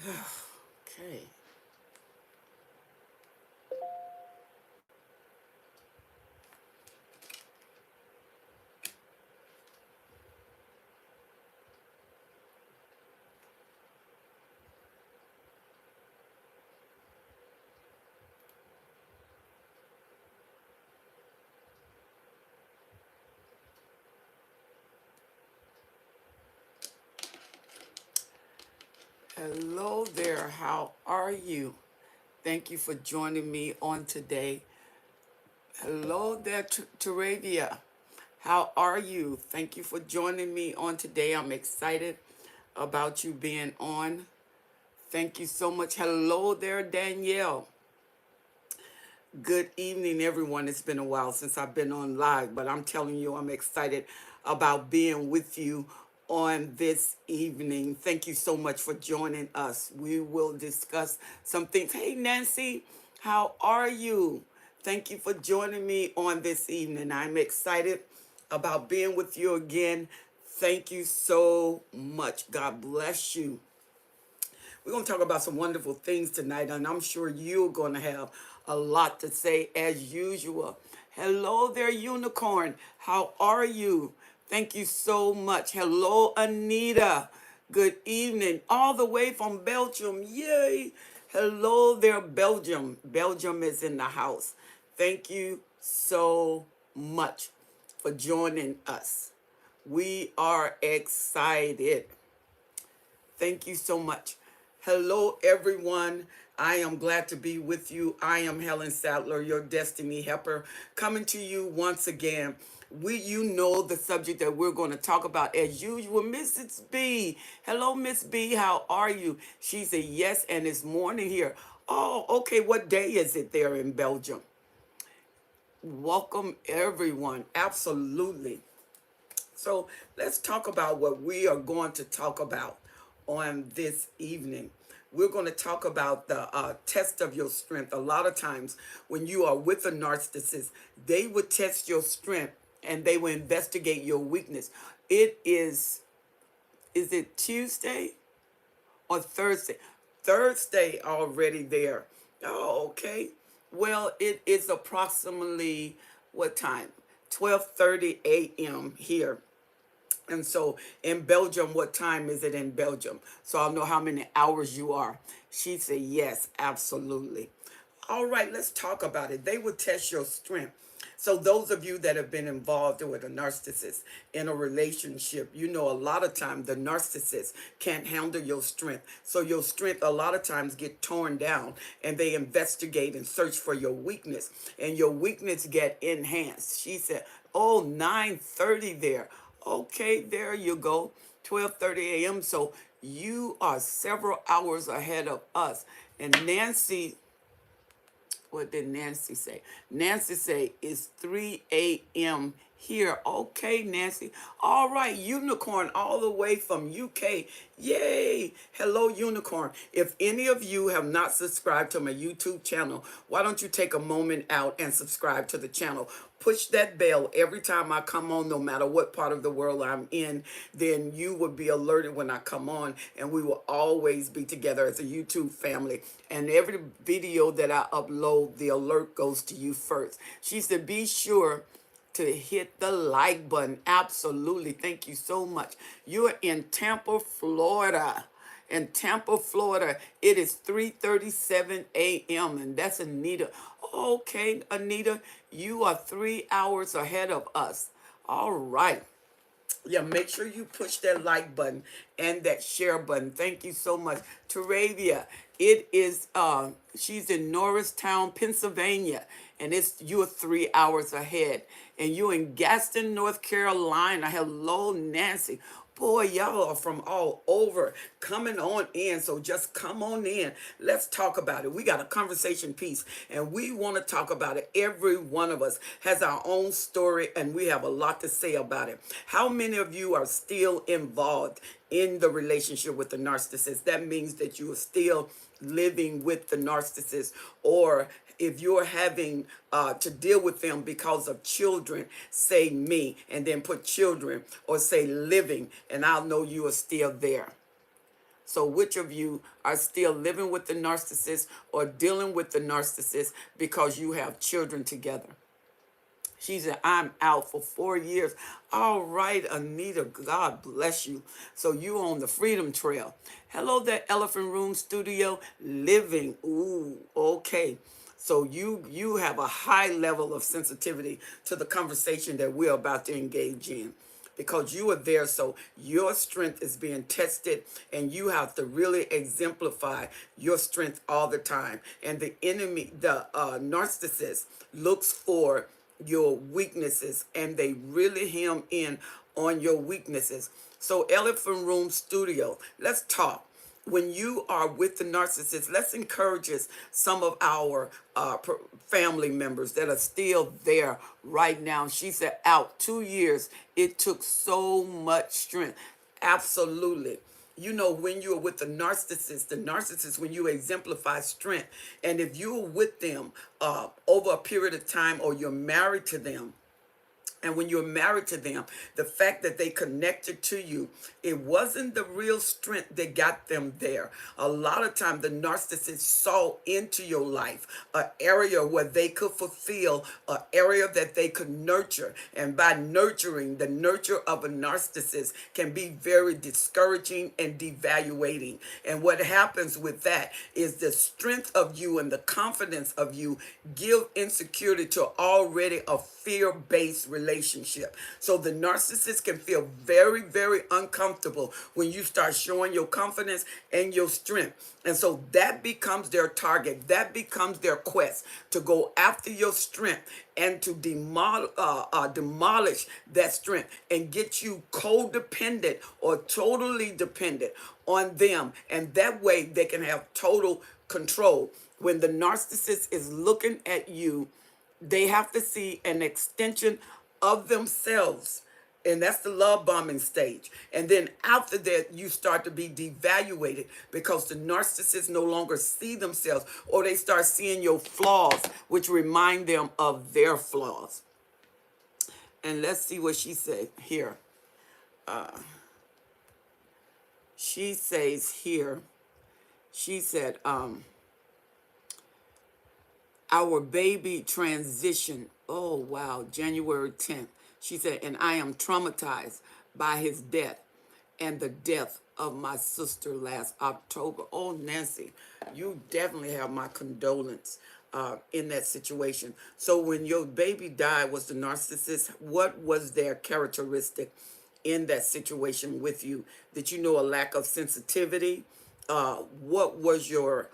Okay. Hello there. How are you? Thank you for joining me on today. Hello there, Teravia. How are you? Thank you for joining me on today. I'm excited about you being on. Thank you so much. Hello there, Danielle. Good evening, everyone. It's been a while since I've been on live, but I'm telling you, I'm excited about being with you on this evening. Thank you so much for joining us. We will discuss some things. Hey, Nancy, how are you? Thank you for joining me on this evening. I'm excited about being with you again. Thank you so much. God bless you. We're going to talk about some wonderful things tonight, and I'm sure you're going to have a lot to say as usual. Hello there, Unicorn. How are you? Thank you so much. Hello, Anita. Good evening. All the way from Belgium. Yay. Hello there, Belgium. Belgium is in the house. Thank you so much for joining us. We are excited. Thank you so much. Hello, everyone. I am glad to be with you. I am Helen Sadler, your destiny helper, coming to you once again. You know the subject that we're going to talk about as usual. Mrs. B. Hello, Miss B. How are you? She said yes, and it's morning here. Oh, okay. What day is it there in Belgium? Welcome, everyone. Absolutely. So let's talk about what we are going to talk about on this evening. We're going to talk about the test of your strength. A lot of times when you are with a narcissist, they would test your strength and they will investigate your weakness. It is it Tuesday or Thursday? Thursday already there. Oh, okay. Well, it is approximately what time? 12:30 a.m. here. And so in Belgium, what time is it in Belgium? So I'll know how many hours you are. She said, yes, absolutely. All right, let's talk about it. They will test your strength. So those of you that have been involved with a narcissist in a relationship, you know a lot of times the narcissist can't handle your strength. So your strength a lot of times get torn down and they investigate and search for your weakness. And your weakness get enhanced. She said, oh, 9:30 there. Okay, there you go. 12:30 a.m. So you are several hours ahead of us. And Nancy, what did Nancy say? Nancy say it's 3 a.m. here. Okay, Nancy. All right, Unicorn all the way from UK. Yay. Hello, Unicorn. If any of you have not subscribed to my YouTube channel, why don't you take a moment out and subscribe to the channel? Push that bell every time I come on, no matter what part of the world I'm in, then you will be alerted when I come on, and we will always be together as a YouTube family. And every video that I upload, the alert goes to you first. She said, be sure to hit the like button. Absolutely. Thank you so much. You're in Tampa, Florida. In Tampa, Florida, it is 3:37 a.m. and that's Anita. Okay, Anita, you are 3 hours ahead of us. All right. Yeah, make sure you push that like button and that share button. Thank you so much. Teravia, it is she's in Norristown, Pennsylvania, and it's you're 3 hours ahead. And you're in Gaston, North Carolina. Hello, Nancy. Boy, y'all are from all over coming on in. So just come on in. Let's talk about it. We got a conversation piece and we want to talk about it. Every one of us has our own story and we have a lot to say about it. How many of you are still involved in the relationship with the narcissist? That means that you are still living with the narcissist, or if you're having to deal with them because of children, say me, and then put children, or say living, and I'll know you are still there. So which of you are still living with the narcissist or dealing with the narcissist because you have children together? She said, I'm out for 4 years. All right, Anita, God bless you. So you on the Freedom Trail. Hello there, Elephant Room Studio, living. Ooh, okay. So you have a high level of sensitivity to the conversation that we're about to engage in, because you are there. So your strength is being tested, and you have to really exemplify your strength all the time. And the enemy, the narcissist, looks for your weaknesses, and they really hem in on your weaknesses. So Elephant Room Studio, let's talk. When you are with the narcissist, let's encourage some of our family members that are still there right now. She said, out 2 years, it took so much strength. Absolutely. You know, when you're with the narcissist, when you exemplify strength, and if you're with them over a period of time, or you're married to them, and when you're married to them, the fact that they connected to you, it wasn't the real strength that got them there. A lot of time, the narcissist saw into your life an area where they could fulfill, an area that they could nurture. And by nurturing, the nurture of a narcissist can be very discouraging and devaluating. And what happens with that is the strength of you and the confidence of you give insecurity to already a fear-based relationship. So the narcissist can feel very, very uncomfortable when you start showing your confidence and your strength. And so that becomes their target. That becomes their quest, to go after your strength and to demolish that strength and get you codependent or totally dependent on them. And that way they can have total control. When the narcissist is looking at you, they have to see an extension of themselves. And that's the love bombing stage. And then after that, you start to be devaluated, because the narcissists no longer see themselves, or they start seeing your flaws, which remind them of their flaws. And let's see what she said here. She says here, she said, our baby transition. Oh, wow. January 10th. She said, and I am traumatized by his death and the death of my sister last October. Oh, Nancy, you definitely have my condolence in that situation. So when your baby died, was the narcissist, what was their characteristic in that situation with you? Did you know a lack of sensitivity? What was your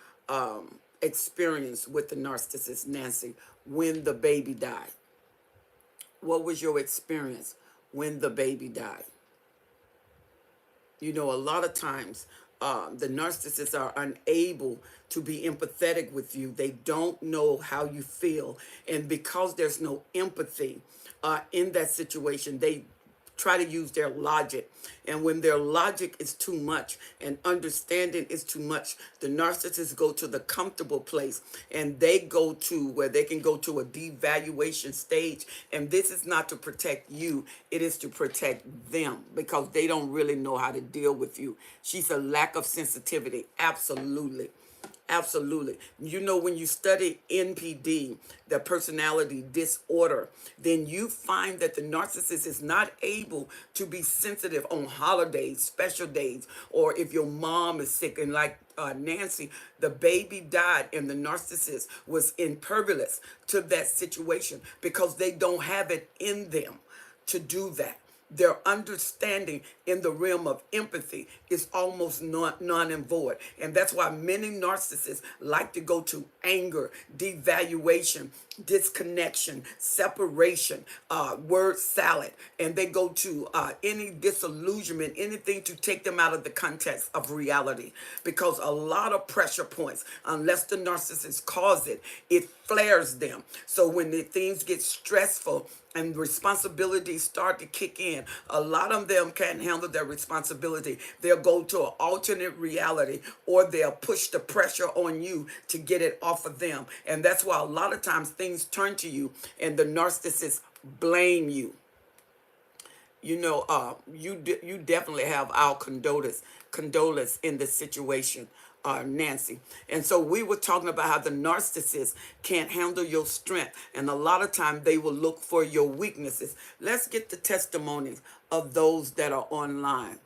experience with the narcissist, Nancy, when the baby died? What was your experience when the baby died? You know, a lot of times the narcissists are unable to be empathetic with you. They don't know how you feel. And because there's no empathy in that situation, they try to use their logic. And when their logic is too much and understanding is too much, the narcissists go to the comfortable place, and they go to where they can go to a devaluation stage. And this is not to protect you, it is to protect them, because they don't really know how to deal with you. She's a lack of sensitivity. Absolutely. Absolutely. You know, when you study NPD, the personality disorder, then you find that the narcissist is not able to be sensitive on holidays, special days, or if your mom is sick. And like Nancy, the baby died and the narcissist was impervious to that situation because they don't have it in them to do that. Their understanding in the realm of empathy is almost non and void. And that's why many narcissists like to go to anger, devaluation, disconnection, separation, word salad. And they go to any disillusionment, anything to take them out of the context of reality. Because a lot of pressure points, unless the narcissist cause it, it flares them. So when the things get stressful and responsibilities start to kick in, a lot of them can't handle their responsibility. They'll go to an alternate reality, or they'll push the pressure on you to get it off of them. And that's why a lot of times things turn to you and the narcissists blame you. you definitely have our condolence in this situation, Nancy. And so we were talking about how the narcissist can't handle your strength, and a lot of time they will look for your weaknesses. Let's get the testimonies of those that are online.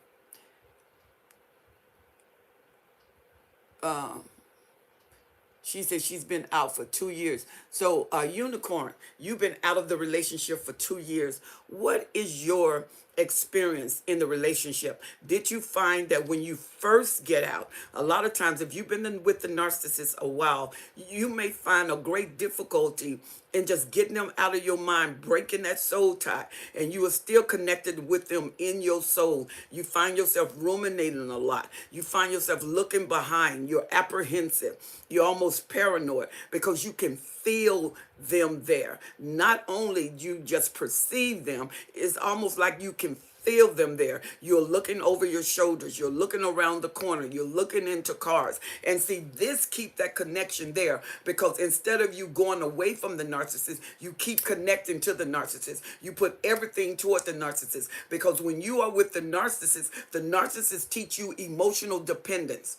She said she's been out for 2 years. So, Unicorn, you've been out of the relationship for 2 years. What is your experience in the relationship? Did you find that when you first get out, a lot of times, if you've been with the narcissist a while, you may find a great difficulty in just getting them out of your mind, breaking that soul tie, and you are still connected with them in your soul. You find yourself ruminating a lot. You find yourself looking behind. You're apprehensive. You're almost paranoid because you can feel them there. Not only you just perceive them, it's almost like you can feel them there. You're looking over your shoulders. You're looking around the corner. You're looking into cars. And see, this keep that connection there, because instead of you going away from the narcissist, you keep connecting to the narcissist. You put everything toward the narcissist, because when you are with the narcissist teach you emotional dependence.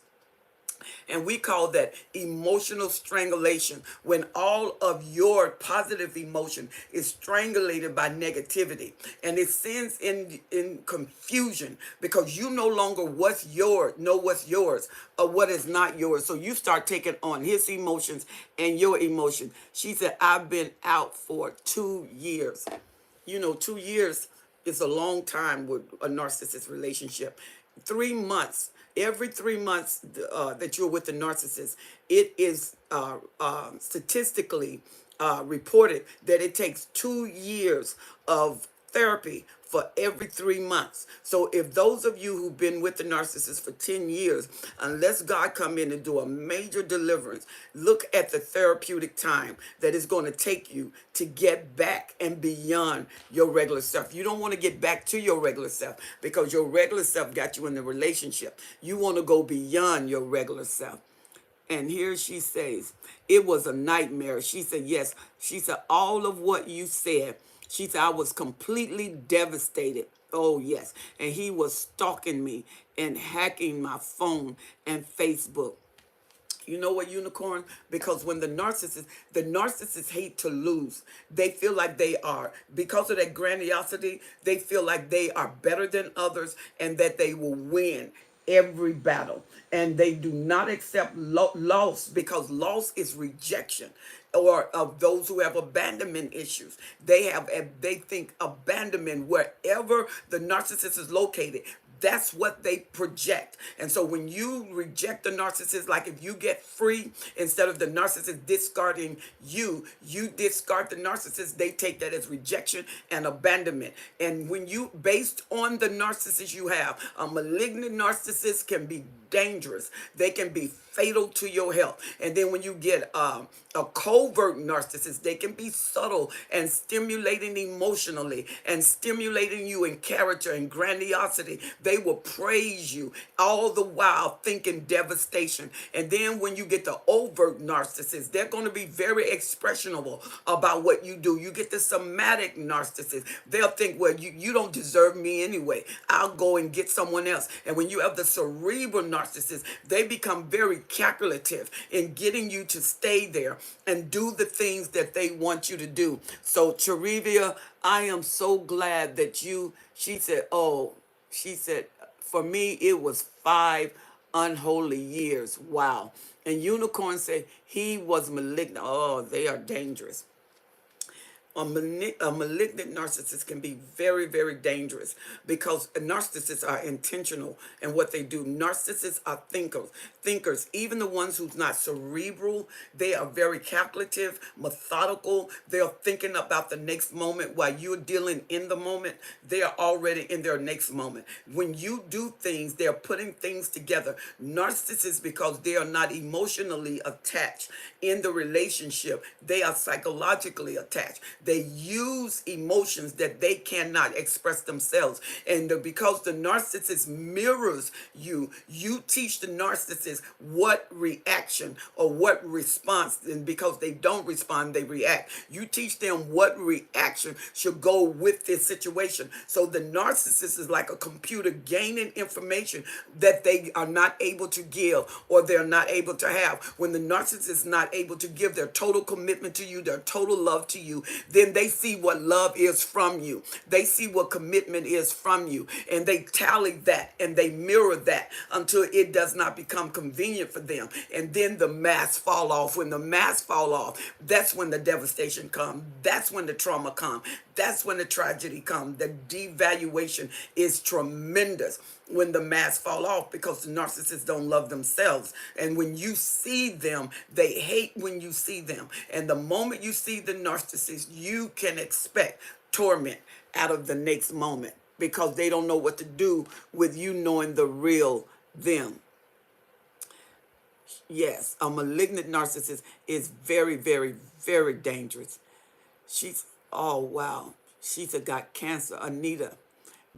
And we call that emotional strangulation, when all of your positive emotion is strangulated by negativity. And it sends in confusion, because you no longer know what's yours or what is not yours. So you start taking on his emotions and your emotion. She said, I've been out for 2 years. 2 years is a long time with a narcissist relationship. 3 months, every 3 months that you're with the narcissist, it is statistically reported that it takes 2 years of therapy for every 3 months. So if those of you who've been with the narcissist for 10 years, unless God come in and do a major deliverance, look at the therapeutic time that is going to take you to get back and beyond your regular self. You don't want to get back to your regular self, because your regular self got you in the relationship. You want to go beyond your regular self. And here she says, it was a nightmare. She said, yes. She said, all of what you said. She said, I was completely devastated. Oh, yes. And he was stalking me and hacking my phone and Facebook. You know what, Unicorn? Because when the narcissists hate to lose. They feel like they are, because of that grandiosity, they feel like they are better than others and that they will win every battle. And they do not accept loss, because loss is rejection. Or of those who have abandonment issues, they think abandonment wherever the narcissist is located. That's what they project. And so when you reject the narcissist, like if you get free, instead of the narcissist discarding you, you discard the narcissist, they take that as rejection and abandonment. And when you, based on the narcissist you have, a malignant narcissist can be dangerous. They can be fatal to your health. And then when you get a covert narcissist, they can be subtle and stimulating emotionally and stimulating you in character and grandiosity. They will praise you all the while thinking devastation. And then when you get the overt narcissist, they're going to be very expressionable about what you do. You get the somatic narcissist. They'll think, well, you don't deserve me anyway. I'll go and get someone else. And when you have the cerebral narcissist, they become very calculative in getting you to stay there and do the things that they want you to do. So, Charivia, I am so glad that she said, for me, it was 5 unholy years. Wow. And Unicorn said he was malignant. Oh, they are dangerous. A malignant narcissist can be very, very dangerous, because narcissists are intentional in what they do. Narcissists are thinkers. Even the ones who's not cerebral, they are very calculative, methodical. They're thinking about the next moment while you're dealing in the moment. They are already in their next moment. When you do things, they're putting things together. Narcissists, because they are not emotionally attached in the relationship, they are psychologically attached. They use emotions that they cannot express themselves. And because the narcissist mirrors you, you teach the narcissist what reaction or what response, and because they don't respond, they react. You teach them what reaction should go with this situation. So the narcissist is like a computer gaining information that they are not able to give or they're not able to have. When the narcissist is not able to give their total commitment to you, their total love to you, then they see what love is from you. They see what commitment is from you, and they tally that and they mirror that until it does not become convenient for them. And then the masks fall off. When the masks fall off, that's when the devastation comes. That's when the trauma comes. That's when the tragedy comes. The devaluation is tremendous when the masks fall off, because the narcissists don't love themselves. And when you see them, they hate when you see them. And the moment you see the narcissist, you can expect torment out of the next moment, because they don't know what to do with you knowing the real them. Yes, a malignant narcissist is very, very, very dangerous. She's, oh wow, she's got cancer. Anita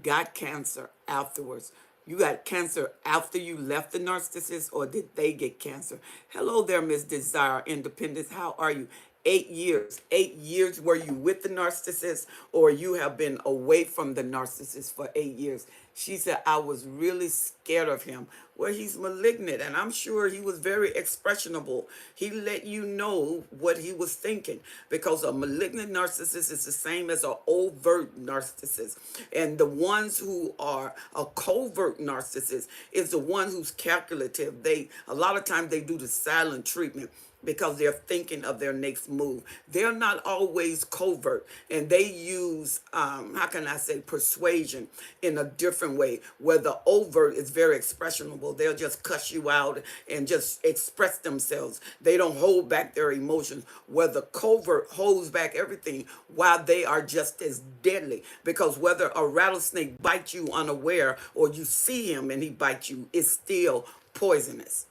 got cancer afterwards. You got cancer after you left the narcissist, or did they get cancer? Hello there, Miss Desire Independence. How are you? 8 years. 8 years were you with the narcissist, or you have been away from the narcissist for 8 years? She said, I was really scared of him. Well, he's malignant, and I'm sure he was very expressionable. He let you know what he was thinking, because a malignant narcissist is the same as an overt narcissist. And the ones who are a covert narcissist is the one who's calculative. A lot of times they do the silent treatment, because they're thinking of their next move. They're not always covert, and they use, how can I say, persuasion in a different way, where the overt is very expressionable. They'll just cuss you out and just express themselves. They don't hold back their emotions, where the covert holds back everything, while they are just as deadly. Because whether a rattlesnake bites you unaware or you see him and he bites you, it's still poisonous.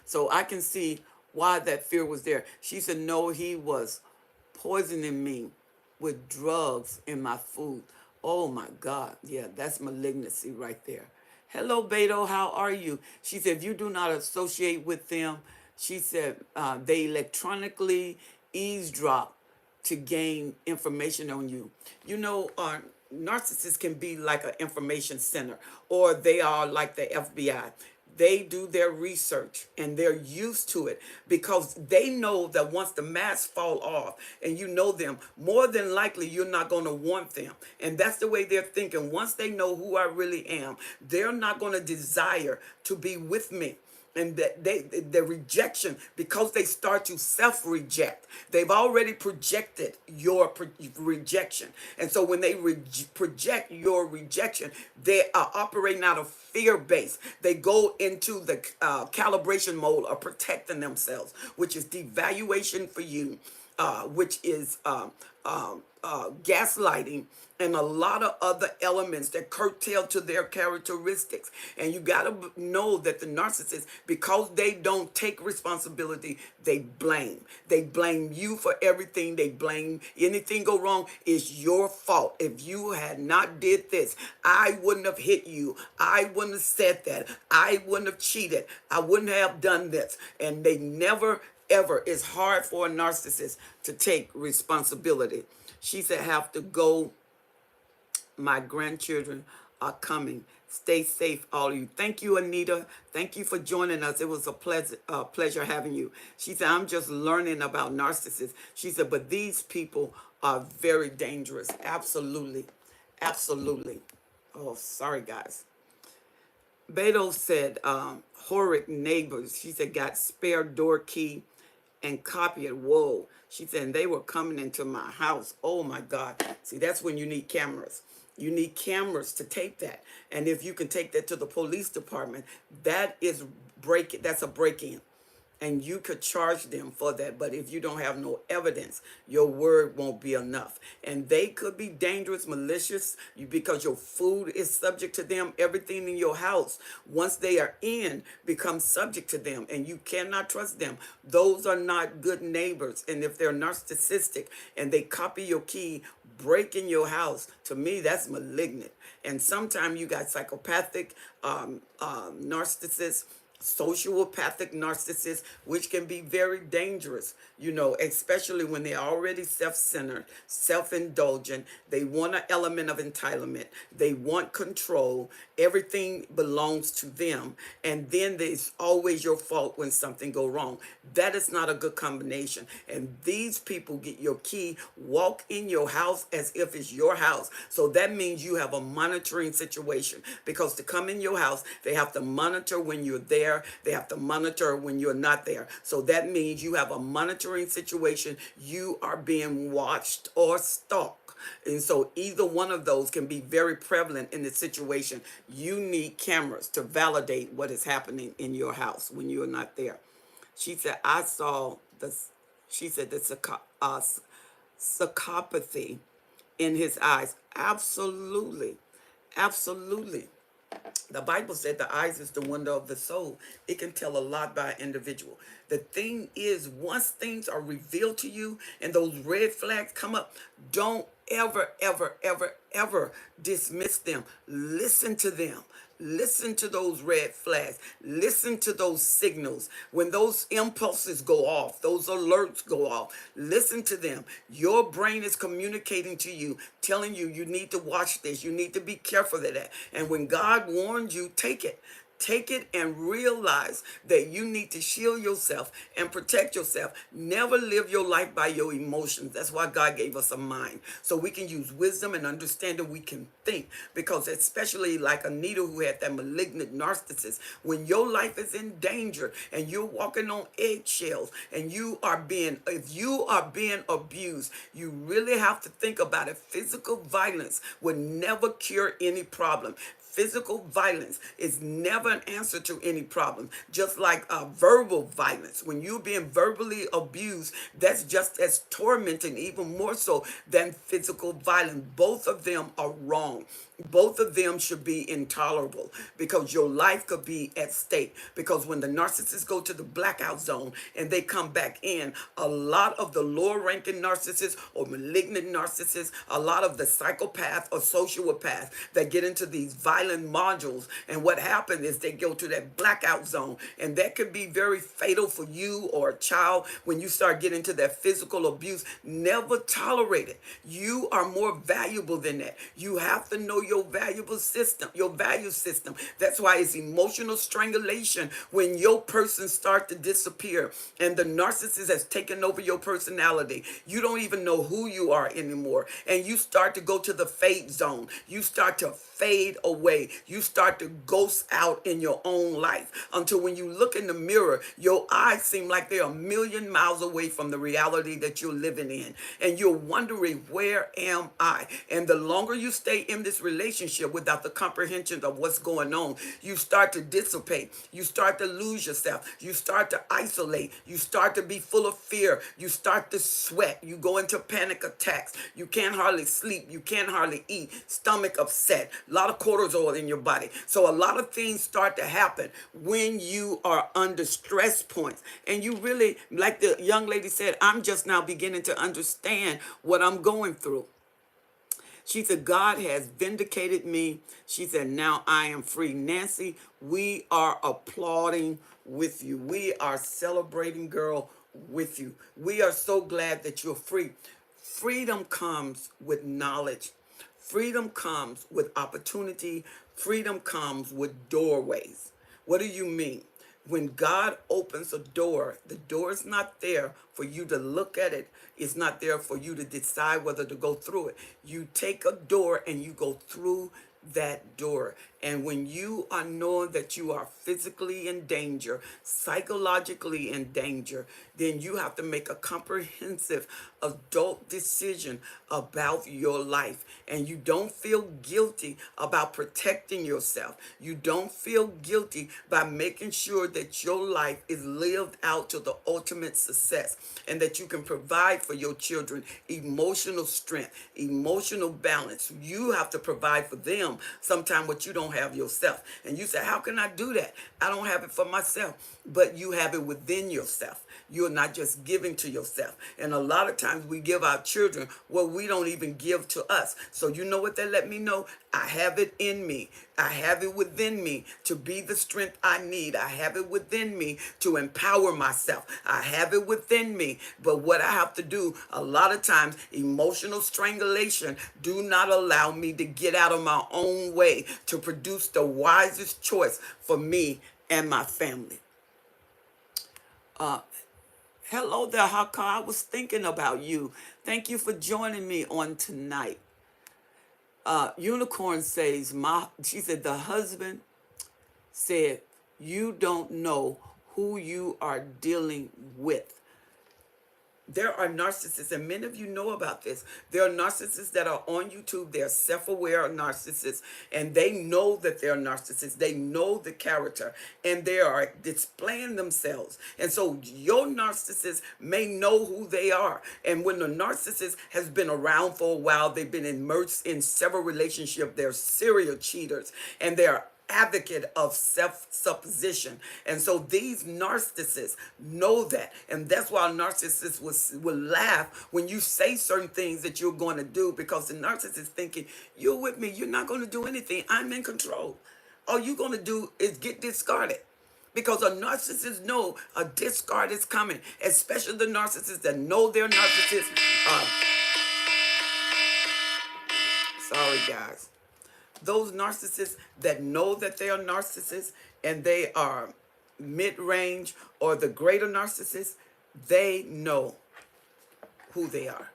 So I can see why that fear was there. She said, no, he was poisoning me with drugs in my food. Oh my God. Yeah, that's malignancy right there. Hello, Beto. How are you? She said, if you do not associate with them, she said, they electronically eavesdrop to gain information on you. You know, narcissists can be like an information center, or they are like the FBI. They do their research and they're used to it, because they know that once the masks fall off and you know them, more than likely you're not going to want them. And that's the way they're thinking. Once they know who I really am, they're not going to desire to be with me. And that the rejection, because they start to self-reject, they've already projected your rejection. And so when they project your rejection, they are operating out of fear base. They go into the calibration mode of protecting themselves, which is devaluation for you, which is gaslighting, and a lot of other elements that curtail to their characteristics. And you got to know that the narcissist, because they don't take responsibility, they blame. They blame you for everything. They blame anything go wrong. It's your fault. If you had not did this, I wouldn't have hit you. I wouldn't have said that. I wouldn't have cheated. I wouldn't have done this. And they never, ever, it's hard for a narcissist to take responsibility. She said, have to go. My grandchildren are coming. Stay safe, all of you. Thank you, Anita. Thank you for joining us. It was a pleasure having you. She said, I'm just learning about narcissists. She said, but these people are very dangerous. Absolutely. Absolutely. Oh, sorry, guys. Beto said, horrid neighbors. She said, got spare door key and copy it. Whoa. She said, and they were coming into my house. Oh, my God. See, that's when you need cameras. You need cameras to tape that. And if you can take that to the police department, that is that's a break-in. and you could charge them for that. But if you don't have no evidence, your word won't be enough. And they could be dangerous, malicious, because your food is subject to them. Everything in your house, once they are in, becomes subject to them, and you cannot trust them. Those are not good neighbors. And if they're narcissistic and they copy your key, break in your house, to me, that's malignant. And sometimes you got psychopathic narcissists, sociopathic narcissists, which can be very dangerous, especially when they're already self-centered, self-indulgent. They want an element of entitlement. They want control. Everything belongs to them. And then there's always your fault when something go wrong. That is not a good combination. And these people get your key, walk in your house as if it's your house. So that means you have a monitoring situation, because to come in your house, they have to monitor when you're there. They have to monitor when you're not there. So that means you have a monitoring situation. You are being watched or stalked. And so either one of those can be very prevalent in the situation. You need cameras to validate what is happening in your house when you're not there. She said, I saw this. She said, the psychopathy in his eyes. Absolutely. Absolutely. The Bible said the eyes is the window of the soul. It can tell a lot by an individual. The thing is, once things are revealed to you and those red flags come up, don't ever, ever, ever, ever dismiss them. Listen to them. Listen to those red flags. Listen to those signals. When those impulses go off, those alerts go off, listen to them. Your brain is communicating to you, telling you, you need to watch this. You need to be careful of that. And when God warns you, take it. Take it and realize that you need to shield yourself and protect yourself. Never live your life by your emotions. That's why God gave us a mind, so we can use wisdom and understanding. We can think, because especially like Anita, who had that malignant narcissist, when your life is in danger and you're walking on eggshells and if you are being abused, you really have to think about it. Physical violence would never cure any problem. Physical violence is never an answer to any problem. Just like verbal violence, when you're being verbally abused, that's just as tormenting, even more so than physical violence. Both of them are wrong. Both of them should be intolerable, because your life could be at stake. Because when the narcissists go to the blackout zone and they come back in, a lot of the lower ranking narcissists or malignant narcissists, a lot of the psychopaths or sociopaths that get into these violent modules, and what happens is they go to that blackout zone, and that could be very fatal for you or a child. When you start getting into that physical abuse, never tolerate it. You are more valuable than that. You have to know your value system. That's why it's emotional strangulation when your person start to disappear and the narcissist has taken over your personality. You don't even know who you are anymore, and you start to go to the fade zone. You start to fade away. You start to ghost out in your own life, until when you look in the mirror, your eyes seem like they're a million miles away from the reality that you're living in, and you're wondering, where am I? And the longer you stay in this relationship without the comprehension of what's going on, you start to dissipate. You start to lose yourself. You start to isolate. You start to be full of fear. You start to sweat. You go into panic attacks. You can't hardly sleep. You can't hardly eat. Stomach upset. A lot of cortisol in your body. So a lot of things start to happen when you are under stress points. And you really, like the young lady said, I'm just now beginning to understand what I'm going through. She said, God has vindicated me. She said, now I am free. Nancy, we are applauding with you. We are celebrating, girl, with you. We are so glad that you're free. Freedom comes with knowledge. Freedom comes with opportunity. Freedom comes with doorways. What do you mean? When God opens a door, the door is not there for you to look at it. It's not there for you to decide whether to go through it. You take a door and you go through that door. And when you are knowing that you are physically in danger, psychologically in danger, then you have to make a comprehensive adult decision about your life. And you don't feel guilty about protecting yourself. You don't feel guilty by making sure that your life is lived out to the ultimate success and that you can provide for your children emotional strength, emotional balance. You have to provide for them sometimes what you don't have yourself. And you say, how can I do that? I don't have it for myself, but you have it within yourself. You're not just giving to yourself. And a lot of times we give our children what we don't even give to us. So you know what they let me know? I have it in me. I have it within me to be the strength I need. I have it within me to empower myself. I have it within me. But what I have to do, a lot of times, emotional strangulation do not allow me to get out of my own way to produce the wisest choice for me and my family. Hello there, Haka. I was thinking about you. Thank you for joining me on tonight. Unicorn says, she said, the husband said, you don't know who you are dealing with. There are narcissists, and many of you know about this. There are narcissists that are on YouTube. They're self-aware narcissists, and they know that they're narcissists. They know the character, and they are displaying themselves. And so your narcissist may know who they are. And when the narcissist has been around for a while, they've been immersed in several relationships, they're serial cheaters, and they're advocate of self-supposition. And so these narcissists know that. And that's why narcissists will laugh when you say certain things that you're going to do, because the narcissist is thinking, you're with me, you're not going to do anything, I'm in control. All you're going to do is get discarded. Because a narcissist know a discard is coming, especially the narcissists that know they're narcissists. Sorry, guys. Those narcissists that know that they are narcissists and they are mid-range or the greater narcissists, they know who they are.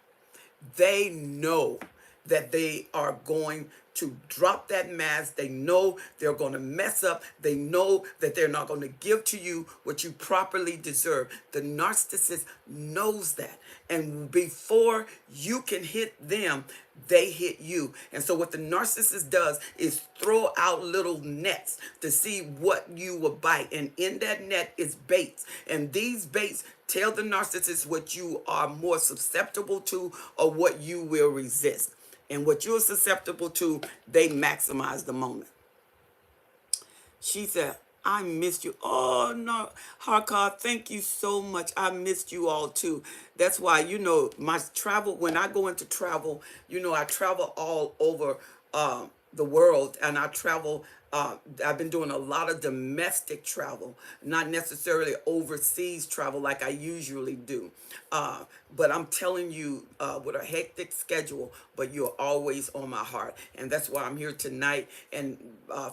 They know that they are going to drop that mask. They know they're going to mess up. They know that they're not going to give to you what you properly deserve. The narcissist knows that. And before you can hit them, they hit you. And so what the narcissist does is throw out little nets to see what you will bite. And in that net is baits. And these baits tell the narcissist what you are more susceptible to or what you will resist. And what you're susceptible to, they maximize the moment. She said, I missed you. Oh, no, Harkar, thank you so much. I missed you all, too. That's why, my travel, when I go into travel, I travel all over the world, and I travel. I've been doing a lot of domestic travel, not necessarily overseas travel like I usually do. But I'm telling you, with a hectic schedule, but you're always on my heart. And that's why I'm here tonight. And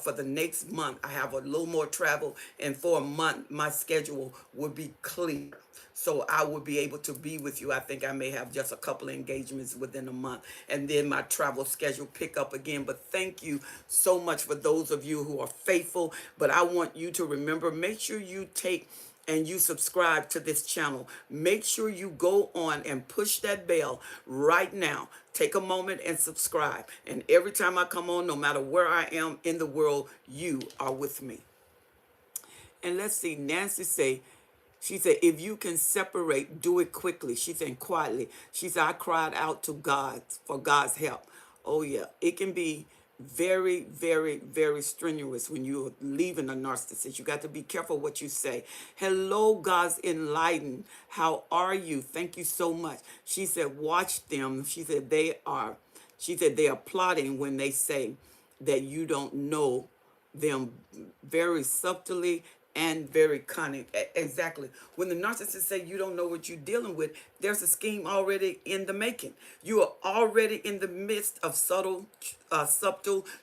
for the next month, I have a little more travel. And for a month, my schedule will be clear. So I will be able to be with you. I think I may have just a couple of engagements within a month. And then my travel schedule pick up again. But thank you so much for those of you who are faithful. But I want you to remember, make sure you take and you subscribe to this channel. Make sure you go on and push that bell right now. Take a moment and subscribe. And every time I come on, no matter where I am in the world, you are with me. And let's see, Nancy say, she said, if you can separate, do it quickly. She said, quietly. She said, I cried out to God for God's help. Oh, yeah. It can be very, very, very strenuous when you're leaving a narcissist. You got to be careful what you say. Hello, God's enlightened. How are you? Thank you so much. She said, watch them. She said, they are plotting when they say that you don't know them very subtly and very cunning. Exactly. When the narcissist say you don't know what you're dealing with, there's a scheme already in the making. You are already in the midst of subtle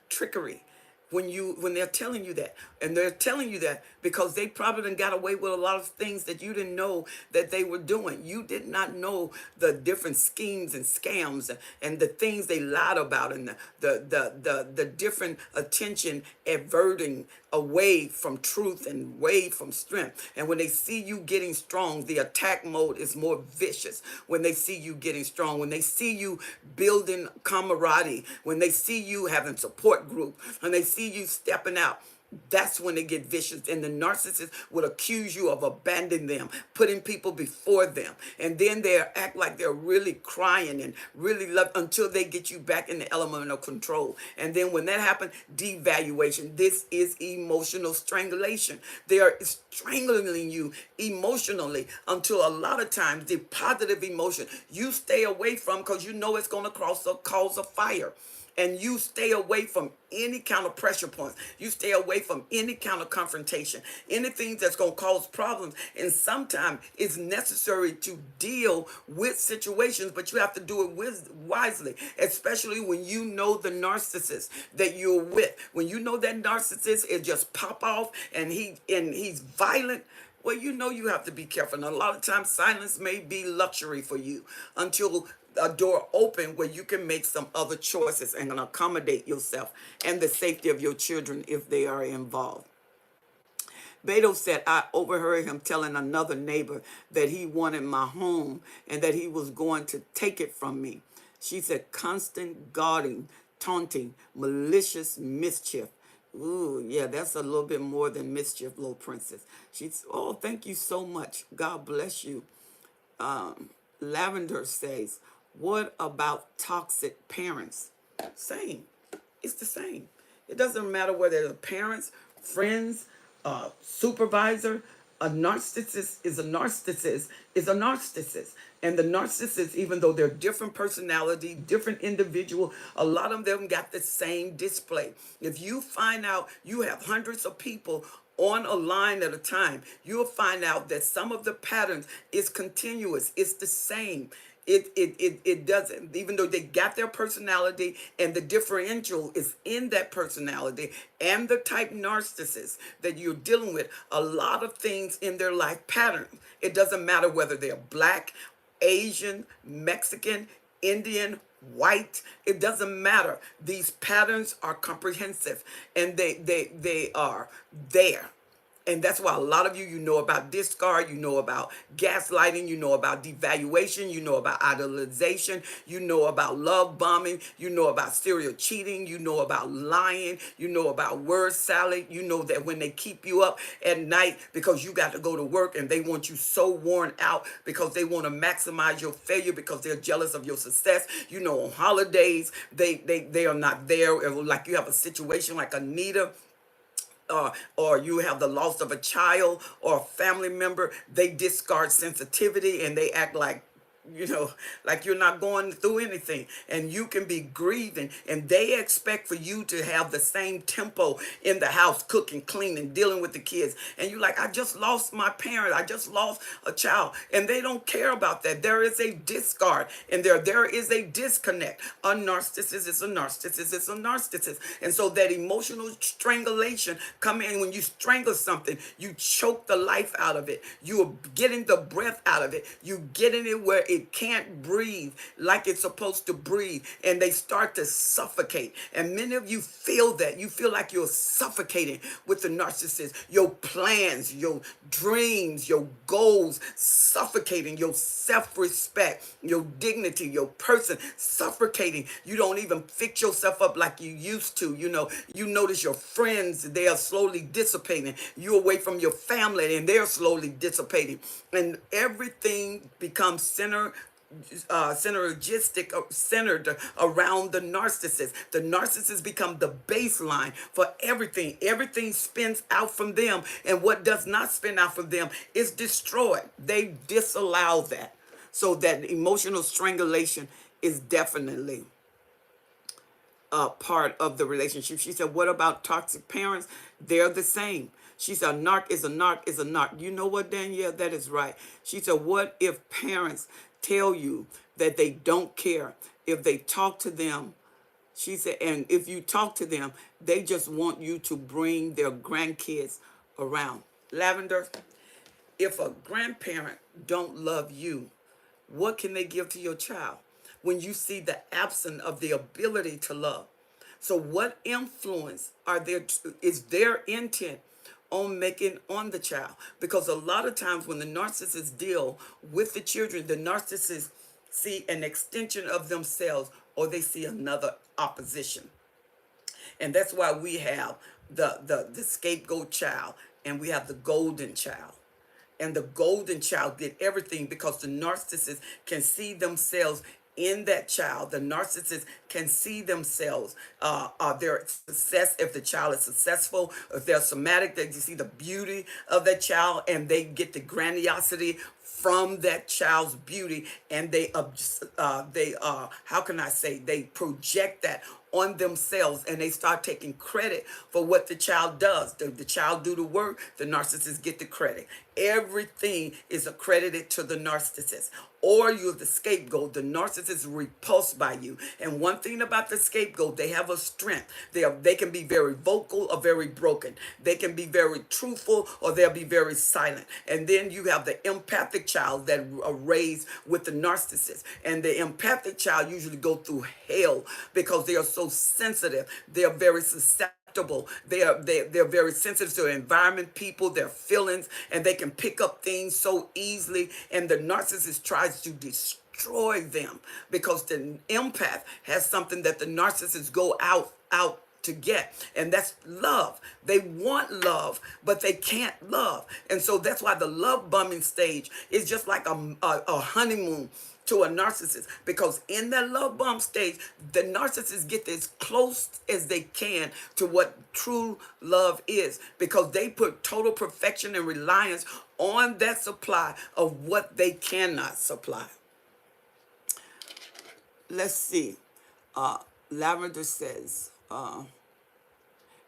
trickery. when they're telling you that. And they're telling you that because they probably done got away with a lot of things that you didn't know that they were doing. You did not know the different schemes and scams and the things they lied about, and the different attention averting away from truth and away from strength. And when they see you getting strong, the attack mode is more vicious. When they see you getting strong, when they see you building camaraderie, when they see you having support group, when they see you stepping out, that's when they get vicious. And the narcissist would accuse you of abandoning them, putting people before them. And then they act like they're really crying and really love until they get you back in the element of control. And then when that happens, devaluation. This is emotional strangulation. They are strangling you emotionally until a lot of times the positive emotion you stay away from because you know it's going to cause a fire. And you stay away from any kind of pressure points. You stay away from any kind of confrontation, anything that's going to cause problems. And sometimes it's necessary to deal with situations, but you have to do it wisely, especially when you know the narcissist that you're with. When you know that narcissist is just pop off and he's violent, well, you know you have to be careful. And a lot of times silence may be luxury for you until a door open where you can make some other choices and accommodate yourself and the safety of your children if they are involved. Beto said, I overheard him telling another neighbor that he wanted my home and that he was going to take it from me. She said, constant guarding, taunting, malicious mischief. Ooh, yeah, that's a little bit more than mischief, little princess. She's, oh, thank you so much. God bless you. Lavender says, what about toxic parents? Same. It's the same. It doesn't matter whether they're parents, friends, supervisor. A narcissist is a narcissist is a narcissist. And the narcissists, even though they're different personality, different individual, a lot of them got the same display. If you find out you have hundreds of people on a line at a time, you'll find out that some of the patterns is continuous. It's the same. It doesn't, even though they got their personality and the differential is in that personality and the type narcissist that you're dealing with, a lot of things in their life pattern. It doesn't matter whether they're black, Asian, Mexican, Indian, white, it doesn't matter. These patterns are comprehensive and they are there. And that's why a lot of you know about discard, you know about gaslighting, you know about devaluation, you know about idolization, you know about love bombing, you know about serial cheating, you know about lying, you know about word salad, you know that when they keep you up at night because you got to go to work and they want you so worn out because they want to maximize your failure because they're jealous of your success. You know, on holidays, they are not there. Like you have a situation like Anita, or you have the loss of a child or a family member, they discard sensitivity and they act like, you know, like you're not going through anything, and you can be grieving and they expect for you to have the same tempo in the house, cooking, cleaning, dealing with the kids, and you're like, I just lost my parent, I just lost a child, and they don't care about that. There is a discard and there is a disconnect. A narcissist is a narcissist, it's a narcissist. And so that emotional strangulation come in. When you strangle something, you choke the life out of it, you are getting the breath out of it, you getting it where it can't breathe like it's supposed to breathe, and they start to suffocate. And many of you feel that. You feel like you're suffocating with the narcissist. Your plans, your dreams, your goals suffocating, your self-respect, your dignity, your person suffocating. You don't even fix yourself up like you used to. You know, you notice your friends, they are slowly dissipating. You're away from your family and they're slowly dissipating. And everything becomes synergistic, centered around the narcissist. The narcissist become the baseline for everything. Everything spins out from them, and what does not spin out from them is destroyed. They disallow that. So that emotional strangulation is definitely part of the relationship. She said, what about toxic parents? They're the same. She said, a narc is a narc is a narc. You know what, Danielle? That is right. She said, what if parents tell you that they don't care if they talk to them? She said, and if you talk to them, they just want you to bring their grandkids around. Lavender, if a grandparent don't love you, what can they give to your child when you see the absence of the ability to love? So what influence are there is their intent on making on the child? Because a lot of times when the narcissists deal with the children, the narcissists see an extension of themselves or they see another opposition. And that's why we have the scapegoat child and we have the golden child. And the golden child get everything because the narcissist can see themselves in that child. The narcissist can see themselves, their success, if the child is successful, if they're somatic, they see the beauty of that child and they get the grandiosity from that child's beauty, and how can I say, they project that on themselves and they start taking credit for what the child does. The child do the work, the narcissist get the credit. Everything is accredited to the narcissist. Or you're the scapegoat. The narcissist is repulsed by you. And one thing about the scapegoat, they have a strength. They can be very vocal or very broken. They can be very truthful or they'll be very silent. And then you have the empathic child that are raised with the narcissist. And the empathic child usually go through hell because they are so sensitive. They are very susceptible. They're very sensitive to environment, people, their feelings, and they can pick up things so easily. And the narcissist tries to destroy them because the empath has something that the narcissists go out to get, and that's love. They want love, but they can't love. And so that's why the love bombing stage is just like a honeymoon to a narcissist, because in that love bomb stage, the narcissists get as close as they can to what true love is, because they put total perfection and reliance on that supply of what they cannot supply. Let's see. Lavender says,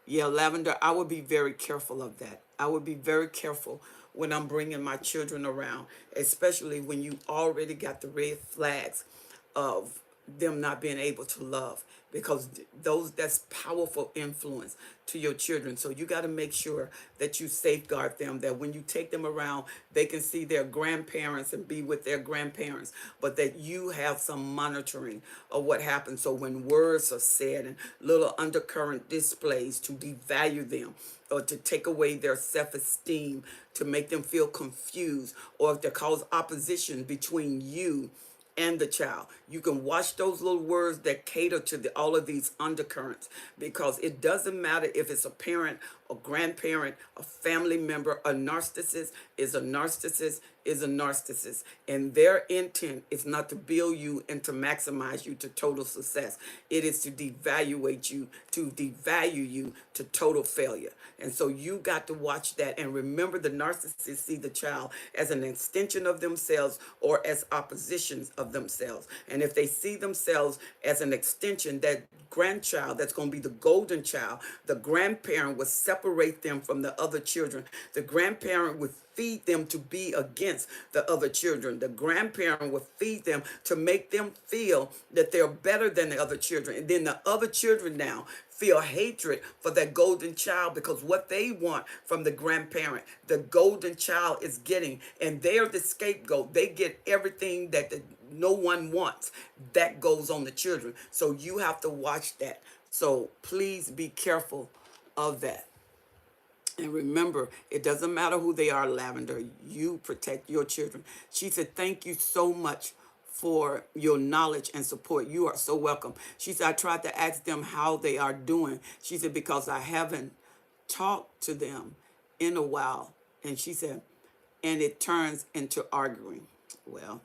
yeah, Lavender, I would be very careful of that. I would be very careful when I'm bringing my children around, especially when you already got the red flags of them not being able to love, because that's powerful influence to your children. So you got to make sure that you safeguard them, that when you take them around, they can see their grandparents and be with their grandparents, but that you have some monitoring of what happens. So when words are said and little undercurrent displays to devalue them or to take away their self-esteem, to make them feel confused, or to cause opposition between you and the child, you can watch those little words that cater to all of these undercurrents, because it doesn't matter if it's a parent, a grandparent, a family member. A narcissist is a narcissist is a narcissist, and their intent is not to build you and to maximize you to total success. It is to devaluate you, to devalue you to total failure. And so you got to watch that and remember, the narcissists see the child as an extension of themselves or as oppositions of themselves. And if they see themselves as an extension, that grandchild that's going to be the golden child, the grandparent will separate them from the other children. The grandparent would feed them to be against the other children. The grandparent will feed them to make them feel that they're better than the other children. And then the other children now feel hatred for that golden child, because what they want from the grandparent, the golden child is getting, and they're the scapegoat. They get everything that no one wants. That goes on the children. So you have to watch that. So please be careful of that. And remember, it doesn't matter who they are, Lavender. You protect your children. She said, thank you so much for your knowledge and support. You are so welcome. She said, I tried to ask them how they are doing. She said, because I haven't talked to them in a while. And she said, and it turns into arguing. Well,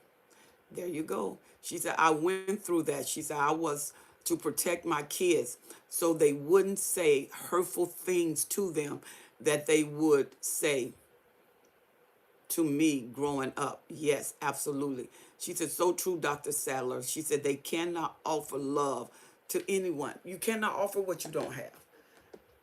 there you go. She said, I went through that. She said, I was to protect my kids so they wouldn't say hurtful things to them that they would say to me growing up. Yes, absolutely. She said, so true, Dr. Sadler. She said, they cannot offer love to anyone. You cannot offer what you don't have.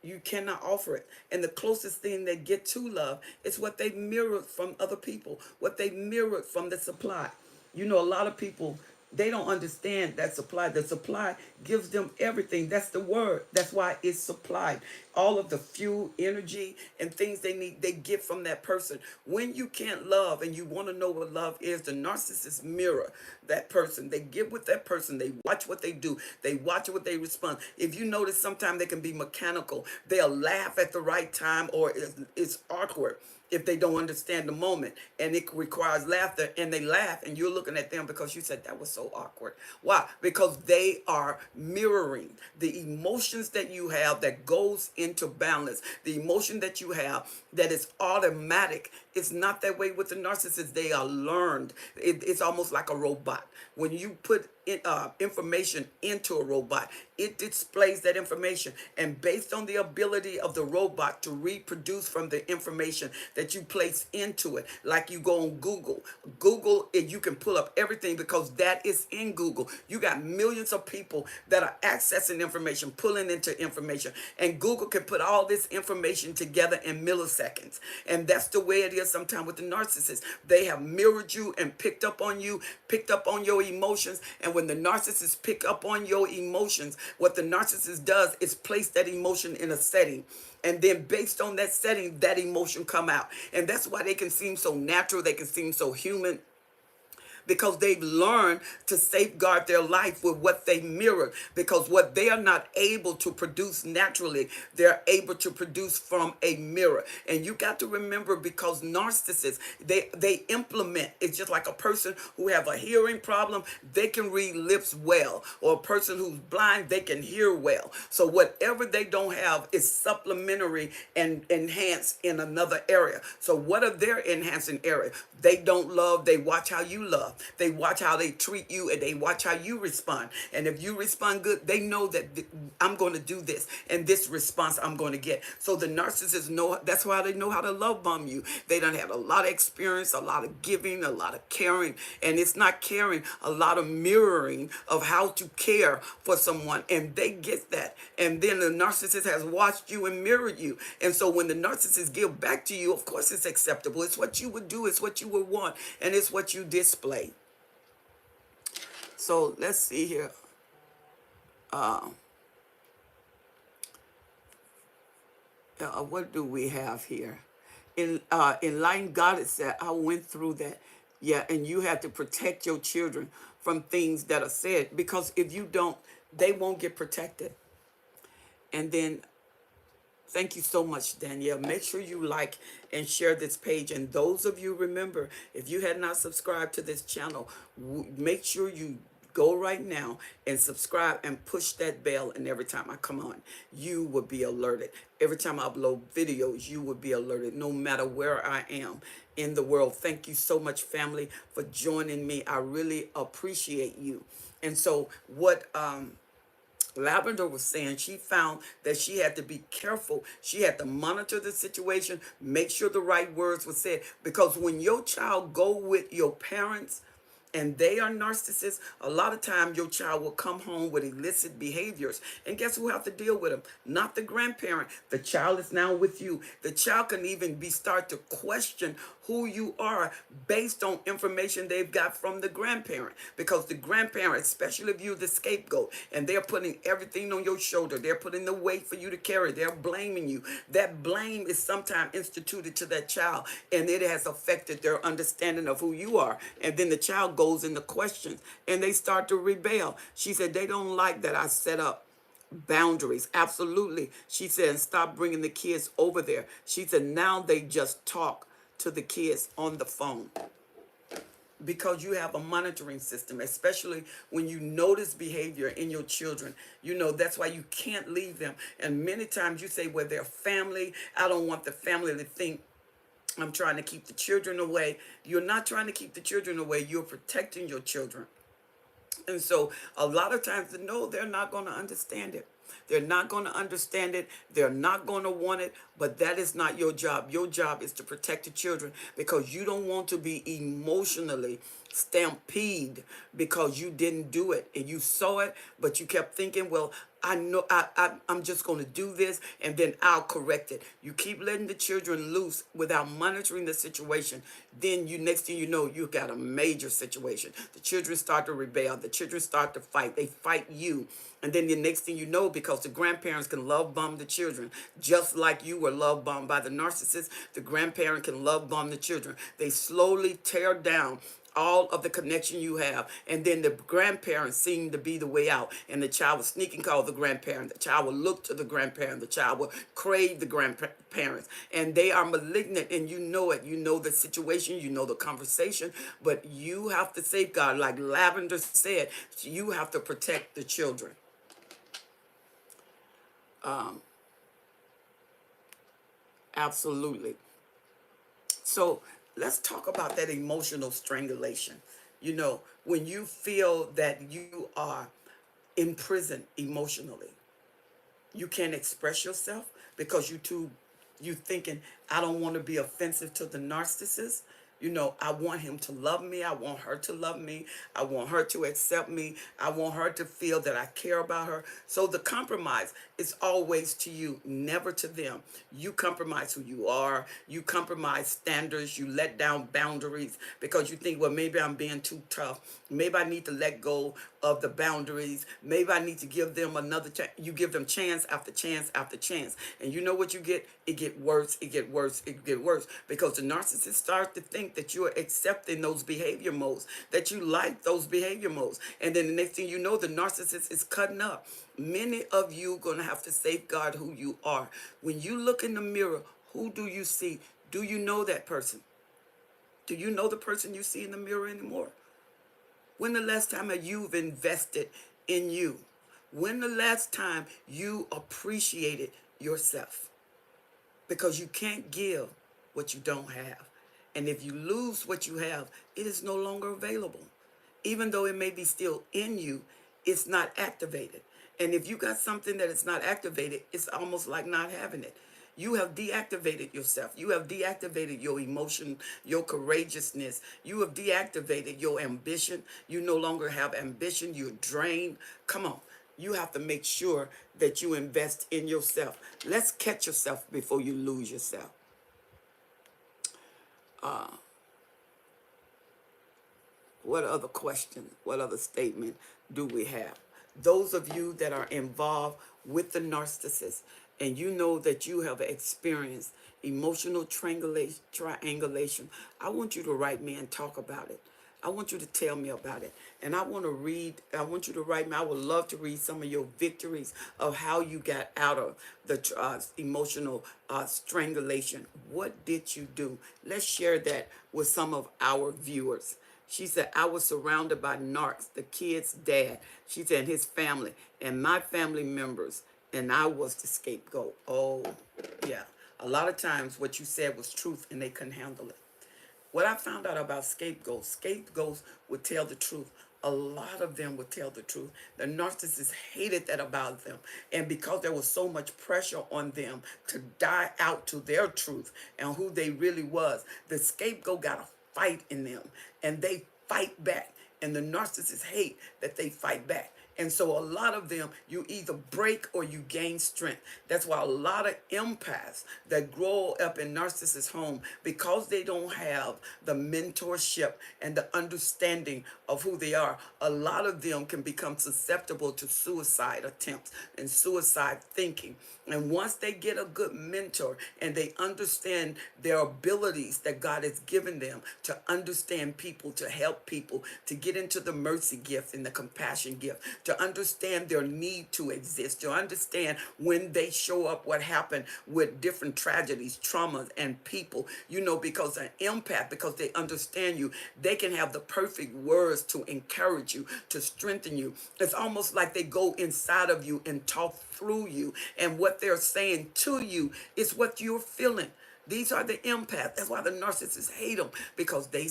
You cannot offer it. And the closest thing they get to love is what they mirrored from other people, what they mirrored from the supply. You know, a lot of people, They don't understand that supply. The supply gives them everything. That's the word. That's why it's supplied. All of the fuel, energy, and things they need, they get from that person. When you can't love and you want to know what love is, the narcissist mirror that person. They get with that person. They watch what they do. They watch what they respond. If you notice, sometimes they can be mechanical. They'll laugh at the right time, or it's awkward if they don't understand the moment, and it requires laughter, and they laugh and you're looking at them because you said that was so awkward. Why? Because they are mirroring the emotions that you have that goes into balance. The emotion that you have that is automatic. It's not that way with the narcissist. They are learned. It's almost like a robot. When you put information into a robot, it displays that information, and based on the ability of the robot to reproduce from the information that you place into it, like you go on Google, and you can pull up everything because that is in Google. You got millions of people that are accessing information, pulling into information, and Google can put all this information together in milliseconds. And that's the way it is sometimes with the narcissist. They have mirrored you and picked up on you, picked up on your emotions. And when the narcissist pick up on your emotions, what the narcissist does is place that emotion in a setting, and then based on that setting, that emotion come out. And that's why they can seem so natural, they can seem so human, because they've learned to safeguard their life with what they mirror. Because what they are not able to produce naturally, they're able to produce from a mirror. And you got to remember, because narcissists, they implement. It's just like a person who have a hearing problem, they can read lips well, or a person who's blind, they can hear well. So whatever they don't have is supplementary and enhanced in another area. So what are their enhancing area? They don't love, they watch how you love. They watch how they treat you, and they watch how you respond. And if you respond good, they know that I'm going to do this, and this response I'm going to get. So the narcissists know, that's why they know how to love bomb you. They don't have a lot of experience, a lot of giving, a lot of caring. And it's not caring, a lot of mirroring of how to care for someone. And they get that. And then the narcissist has watched you and mirrored you. And so when the narcissist give back to you, of course it's acceptable. It's what you would do. It's what you would want. And it's what you display. So let's see here. What do we have here? In Enlightened Goddess said, I went through that. Yeah, and you have to protect your children from things that are said, because if you don't, they won't get protected. And then, thank you so much, Danielle. Make sure you like and share this page. And those of you, remember, if you had not subscribed to this channel, make sure you go right now and subscribe and push that bell. And every time I come on, you will be alerted. Every time I upload videos, you will be alerted, no matter where I am in the world. Thank you so much, family, for joining me. I really appreciate you. And so what Lavender was saying, she found that she had to be careful. She had to monitor the situation, make sure the right words were said. Because when your child go with your parents and they are narcissists, a lot of time your child will come home with illicit behaviors. And guess who have to deal with them? Not the grandparent. The child is now with you. The child can even start to question who you are based on information they've got from the grandparent. Because the grandparent, especially if you're the scapegoat, and they're putting everything on your shoulder, they're putting the weight for you to carry, they're blaming you. That blame is sometimes instituted to that child, and it has affected their understanding of who you are. And then the child goes into questions, and they start to rebel. She said they don't like that I set up boundaries. Absolutely. She said, stop bringing the kids over there. She said, now they just talk to the kids on the phone. Because you have a monitoring system, especially when you notice behavior in your children. You know, that's why you can't leave them. And many times you say, well, they're family. I don't want the family to think I'm trying to keep the children away. You're not trying to keep the children away. You're protecting your children. And so a lot of times, no, they're not going to understand it. They're not going to understand it. They're not going to want it. But that is not your job. Your job is to protect the children, because you don't want to be emotionally stampeded because you didn't do it and you saw it, but you kept thinking, well, I know I'm just going to do this and then I'll correct it. You keep letting the children loose without monitoring the situation. Then you, next thing you know, you got a major situation. The children start to rebel. The children start to fight. They fight you. And then the next thing you know, because the grandparents can love bomb the children, just like you were love bombed by the narcissist, the grandparent can love bomb the children. They slowly tear down all of the connection you have. And then the grandparents seem to be the way out. And the child will sneak and call the grandparent. The child will look to the grandparent. The child will crave the grandparents. And they are malignant, and you know it. You know the situation. You know the conversation. But you have to safeguard. Like Lavender said, you have to protect the children. Absolutely. So let's talk about that emotional strangulation. You know, when you feel that you are imprisoned emotionally, you can't express yourself because you thinking, I don't want to be offensive to the narcissist. You know, I want him to love me. I want her to love me. I want her to accept me. I want her to feel that I care about her. So the compromise is always to you, never to them. You compromise who you are. You compromise standards. You let down boundaries because you think, well, maybe I'm being too tough. Maybe I need to let go of the boundaries. Maybe I need to give them another chance. You give them chance after chance after chance. And you know what you get? It get worse, it get worse, it get worse. Because the narcissist starts to think that you're accepting those behavior modes, that you like those behavior modes. And then the next thing you know, the narcissist is cutting up. Many of you are going to have to safeguard who you are. When you look in the mirror, who do you see? Do you know that person? Do you know the person you see in the mirror anymore? When the last time have you invested in you? When the last time you appreciated yourself? Because you can't give what you don't have. And if you lose what you have, it is no longer available. Even though it may be still in you, it's not activated. And if you got something that is not activated, it's almost like not having it. You have deactivated yourself. You have deactivated your emotion, your courageousness. You have deactivated your ambition. You no longer have ambition. You're drained. Come on. You have to make sure that you invest in yourself. Let's catch yourself before you lose yourself. What other question, what other statement do we have? Those of you that are involved with the narcissist and you know that you have experienced emotional triangulation, I want you to write me and talk about it. I want you to tell me about it. And I want you to write me. I would love to read some of your victories of how you got out of the emotional strangulation. What did you do? Let's share that with some of our viewers. She said, I was surrounded by narcs, the kid's dad. She said, and his family and my family members, and I was the scapegoat. Oh, yeah. A lot of times what you said was truth and they couldn't handle it. What I found out about scapegoats would tell the truth. A lot of them would tell the truth. The narcissists hated that about them. And because there was so much pressure on them to die out to their truth and who they really was, the scapegoat got a fight in them and they fight back. And the narcissists hate that they fight back. And so a lot of them, you either break or you gain strength. That's why a lot of empaths that grow up in narcissist home, because they don't have the mentorship and the understanding of who they are, a lot of them can become susceptible to suicide attempts and suicide thinking. And once they get a good mentor and they understand their abilities that God has given them to understand people, to help people, to get into the mercy gift and the compassion gift, to understand their need to exist, to understand when they show up what happened with different tragedies, traumas, and people, you know, because an empath, because they understand you, they can have the perfect words to encourage you, to strengthen you. It's almost like they go inside of you and talk through you, and what they're saying to you is what you're feeling. These are the empaths. That's why the narcissists hate them, because they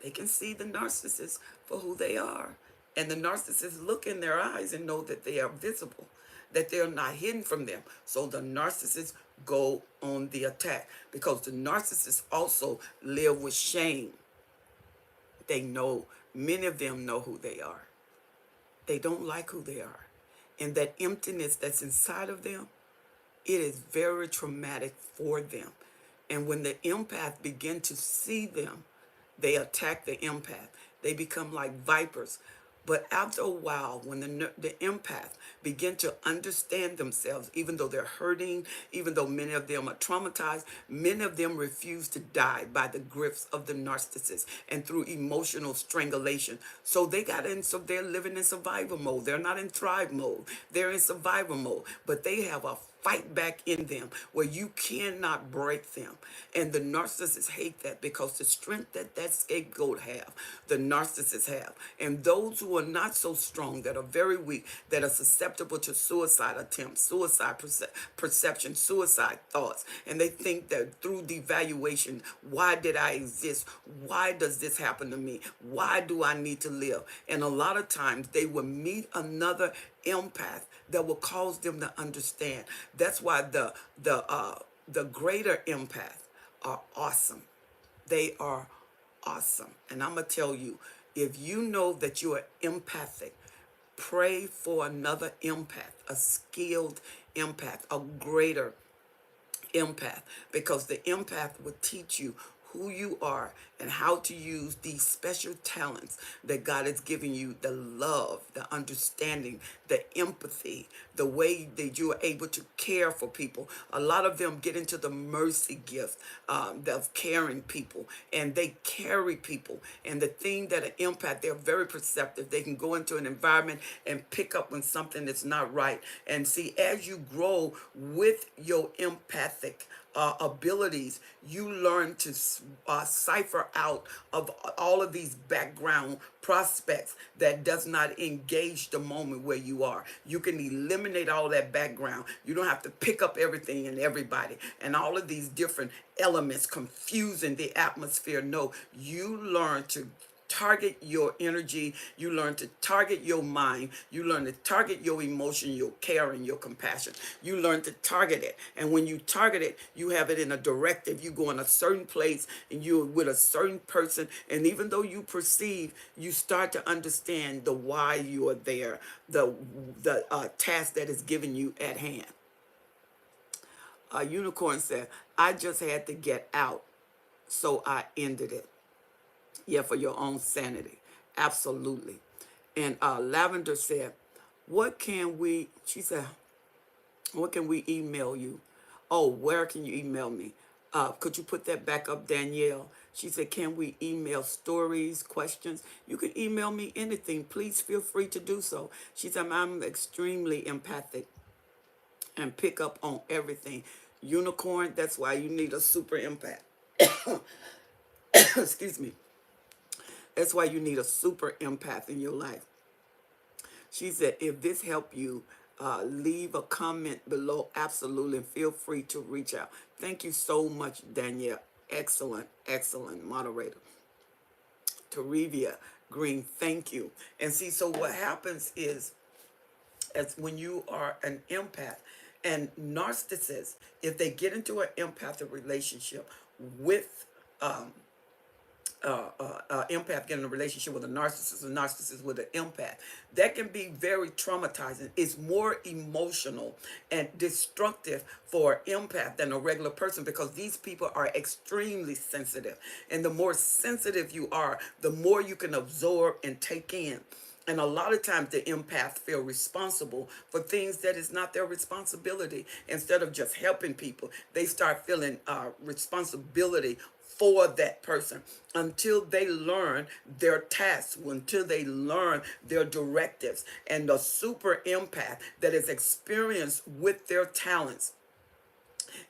can see the narcissists for who they are. And the narcissists look in their eyes and know that they are visible, that they're not hidden from them. So the narcissists go on the attack, because the narcissists also live with shame. They know, many of them know who they are. They don't like who they are. And that emptiness that's inside of them, it is very traumatic for them. And when the empath begin to see them, they attack the empath. They become like vipers. But after a while, when the empath begin to understand themselves, even though they're hurting, even though many of them are traumatized, many of them refuse to die by the grips of the narcissist and through emotional strangulation. So they're living in survival mode. They're not in thrive mode. They're in survival mode. But they have a fight back in them where you cannot break them. And the narcissists hate that, because the strength that that scapegoat have, the narcissists have. And those who are not so strong, that are very weak, that are susceptible to suicide attempts, suicide perception, suicide thoughts, and they think that through devaluation, why did I exist? Why does this happen to me? Why do I need to live? And a lot of times they will meet another empath that will cause them to understand. That's why the greater empath are awesome. They are awesome. And I'm gonna tell you, if you know that you are empathic, pray for another empath, a skilled empath, a greater empath, because the empath will teach you who you are and how to use these special talents that God has given you, the love, the understanding, the empathy, the way that you are able to care for people. A lot of them get into the mercy gift of caring people, and they carry people. And the thing that an empath, they're very perceptive. They can go into an environment and pick up when something is not right. And see, as you grow with your empathic abilities, you learn to cipher out of all of these background prospects that does not engage the moment where you are. You can eliminate all that background. You don't have to pick up everything and everybody and all of these different elements confusing the atmosphere. No, you learn to target your energy. You learn to target your mind. You learn to target your emotion, your care, and your compassion. You learn to target it. And when you target it, you have it in a directive. You go in a certain place and you're with a certain person. And even though you perceive, you start to understand the why you are there, the task that is given you at hand. Unicorn said, I just had to get out, so I ended it. Yeah, for your own sanity. Absolutely. And Lavender said, she said, what can we email you? Oh, where can you email me? Could you put that back up, Danielle? She said, can we email stories, questions? You can email me anything. Please feel free to do so. She said, I'm extremely empathic and pick up on everything. Unicorn, that's why you need a super empath. Excuse me. That's why you need a super empath in your life. She said, if this helped you, leave a comment below. Absolutely. And feel free to reach out. Thank you so much, Danielle. Excellent, excellent moderator. Tarivia Green, thank you. And see, so what happens is, as when you are an empath, and narcissists, if they get into an empathic relationship with empath getting a relationship with a narcissist with an empath, that can be very traumatizing. It's more emotional and destructive for empath than a regular person, because these people are extremely sensitive. And the more sensitive you are, the more you can absorb and take in. And a lot of times the empaths feel responsible for things that is not their responsibility. Instead of just helping people, they start feeling responsibility for that person until they learn their tasks, until they learn their directives. And the super empath that is experienced with their talents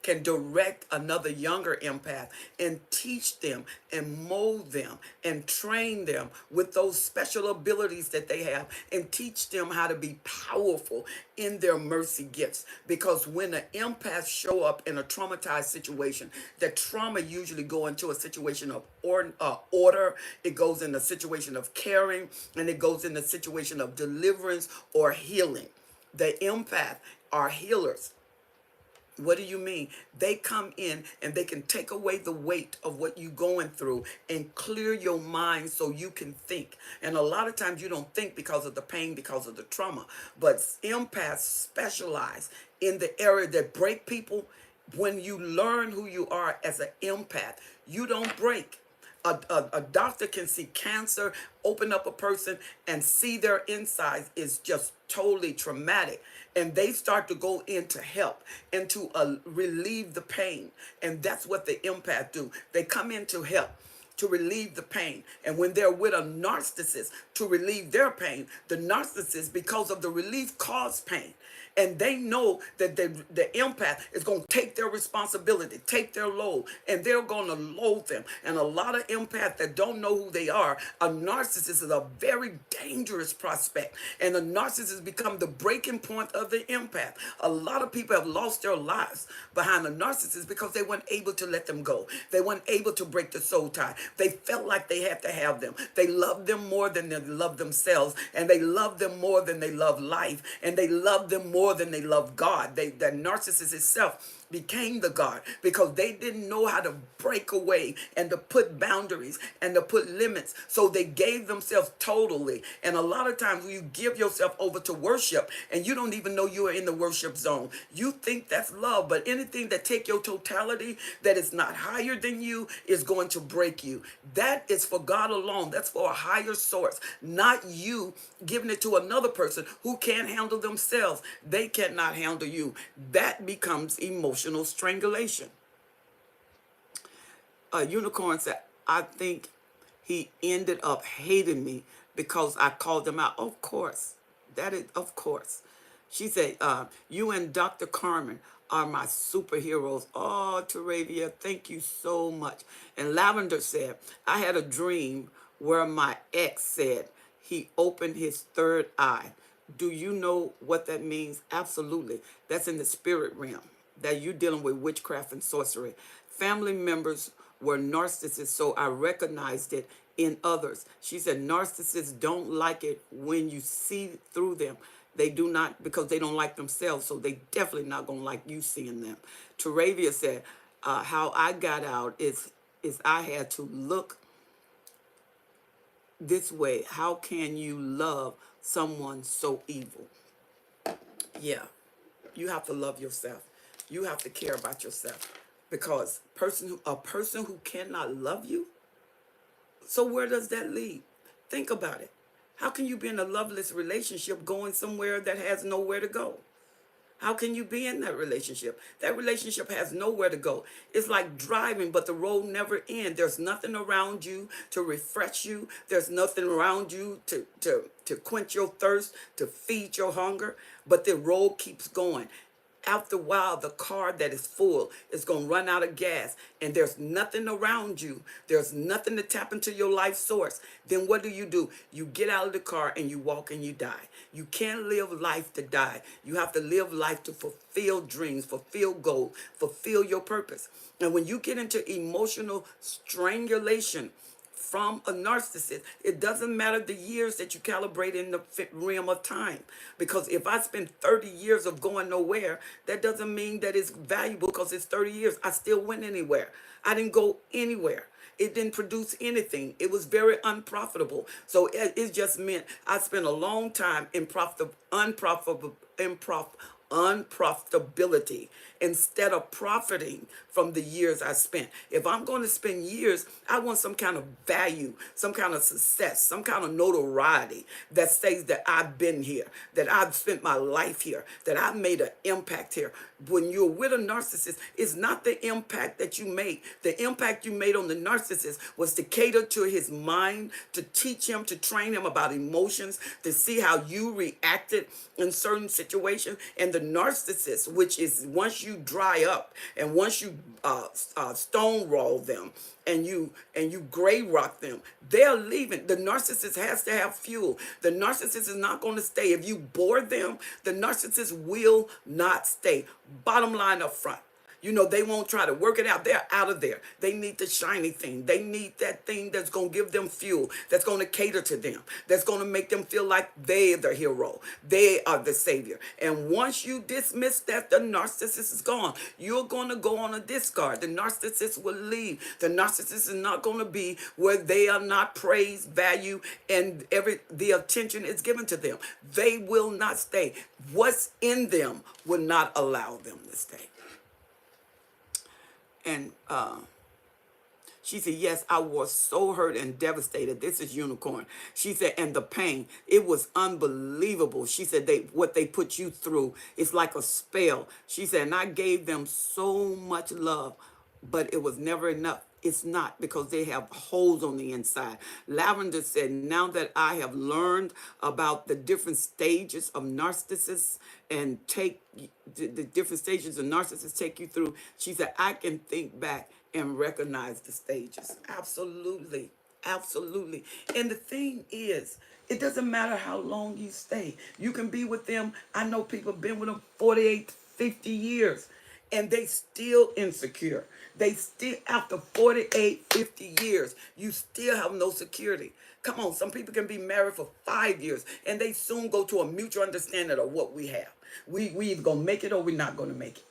can direct another younger empath and teach them and mold them and train them with those special abilities that they have, and teach them how to be powerful in their mercy gifts. Because when an empath show up in a traumatized situation, the trauma usually go into a situation of order, it goes in a situation of caring, and it goes in a situation of deliverance or healing. The empath are healers. What do you mean? They come in and they can take away the weight of what you're going through and clear your mind so you can think. And a lot of times you don't think because of the pain, because of the trauma. But empaths specialize in the area that break people. When you learn who you are as an empath, you don't break. A doctor can see cancer, open up a person and see their insides is just totally traumatic. And they start to go in to help and to relieve the pain. And that's what the empath do. They come in to help, to relieve the pain. And when they're with a narcissist to relieve their pain, the narcissist, because of the relief, cause pain. And they know that the empath is going to take their responsibility, take their load, and they're going to load them. And a lot of empaths that don't know who they are, a narcissist is a very dangerous prospect. And a narcissist become the breaking point of the empath. A lot of people have lost their lives behind a narcissist because they weren't able to let them go. They weren't able to break the soul tie. They felt like they had to have them. They loved them more than they loved themselves, and they loved them more than they loved life, and they loved them more than they love God. The narcissist itself became the God because they didn't know how to break away and to put boundaries and to put limits. So they gave themselves totally. And a lot of times you give yourself over to worship and you don't even know you are in the worship zone. You think that's love, but anything that take your totality that is not higher than you is going to break you. That is for God alone. That's for a higher source, not you giving it to another person who can't handle themselves. They cannot handle you. That becomes emotional strangulation. A unicorn said, I think he ended up hating me because I called him out. Of course. That is, of course. She said, you and Dr. Carmen are my superheroes. Oh, Teravia, thank you so much. And Lavender said, I had a dream where my ex said he opened his third eye. Do you know what that means? Absolutely. That's in the spirit realm, that you're dealing with witchcraft and sorcery. Family members were narcissists, so I recognized it in others. She said narcissists don't like it when you see through them. They do not, because they don't like themselves, so they definitely not going to like you seeing them. Teravia said, how I got out is I had to look this way. How can you love someone so evil? Yeah, you have to love yourself. You have to care about yourself, because a person who cannot love you, so where does that lead? Think about it. How can you be in a loveless relationship going somewhere that has nowhere to go? How can you be in that relationship? That relationship has nowhere to go. It's like driving, but the road never ends. There's nothing around you to refresh you. There's nothing around you to quench your thirst, to feed your hunger, but the road keeps going. After a while, the car that is full is going to run out of gas, and there's nothing around you. There's nothing to tap into your life source. Then what do? You get out of the car and you walk and you die. You can't live life to die. You have to live life to fulfill dreams, fulfill goals, fulfill your purpose. And when you get into emotional strangulation from a narcissist, it doesn't matter the years that you calibrate in the realm of time. Because if I spend 30 years of going nowhere, that doesn't mean that it's valuable because it's 30 years. I still went anywhere. I didn't go anywhere. It didn't produce anything. It was very unprofitable. So it just meant I spent a long time in unprofitability instead of profiting from the years I spent. If I'm going to spend years, I want some kind of value, some kind of success, some kind of notoriety that says that I've been here, that I've spent my life here, that I've made an impact here. When you're with a narcissist, it's not the impact that you made. The impact you made on the narcissist was to cater to his mind, to teach him, to train him about emotions, to see how you reacted in certain situations. And the narcissist, which is once you dry up and once you stonewall them and you gray rock them, they're leaving. The narcissist has to have fuel. The narcissist is not going to stay. If you bore them, the narcissist will not stay. Bottom line up front. They won't try to work it out. They're out of there. They need the shiny thing. They need that thing that's going to give them fuel, that's going to cater to them, that's going to make them feel like they're the hero. They are the savior. And once you dismiss that, the narcissist is gone. You're going to go on a discard. The narcissist will leave. The narcissist is not going to be where they are not praised, valued, and the attention is given to them. They will not stay. What's in them will not allow them to stay. And she said, yes, I was so hurt and devastated. This is Unicorn. She said, and the pain, it was unbelievable. She said, what they put you through is like a spell. She said, and I gave them so much love, but it was never enough. It's not, because they have holes on the inside. Lavender said, now that I have learned about the different stages of narcissists and take the different stages of narcissists take you through, she said, I can think back and recognize the stages. Absolutely. Absolutely. And the thing is, it doesn't matter how long you stay. You can be with them. I know people have been with them 48, 50 years. And they still insecure. They still, after 48, 50 years, you still have no security. Come on, some people can be married for 5 years, and they soon go to a mutual understanding of what we have. We either going to make it or we're not going to make it.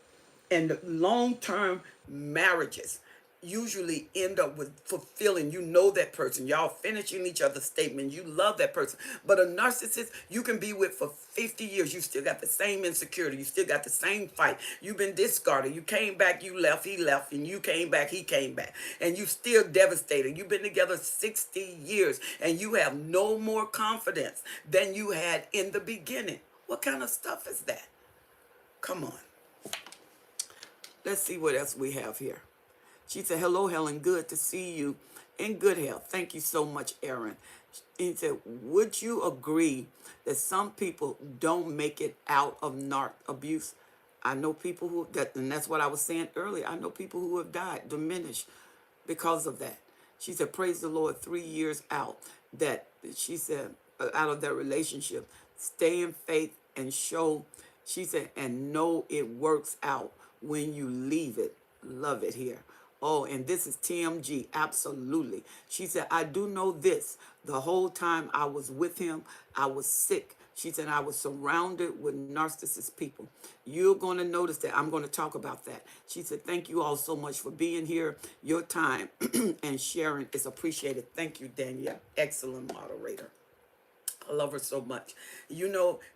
And long-term marriages usually end up with fulfilling, that person. Y'all finishing each other's statement. You love that person. But a narcissist, you can be with for 50 years. You still got the same insecurity. You still got the same fight. You've been discarded. You came back, you left, he left, and you came back, he came back. And you still devastated. You've been together 60 years, and you have no more confidence than you had in the beginning. What kind of stuff is that? Come on. Let's see what else we have here. She said, hello, Helen. Good to see you in good health. Thank you so much, Aaron. He said, would you agree that some people don't make it out of narc abuse? I know people and that's what I was saying earlier. I know people who have died, diminished because of that. She said, praise the Lord, 3 years out, she said, out of that relationship, stay in faith and show, she said, and know it works out when you leave it. Love it here. Oh, and this is TMG. Absolutely. She said, I do know this. The whole time I was with him, I was sick. She said, I was surrounded with narcissist people. You're going to notice that. I'm going to talk about that. She said, thank you all so much for being here. Your time and sharing is appreciated. Thank you, Danielle. Excellent moderator. I love her so much.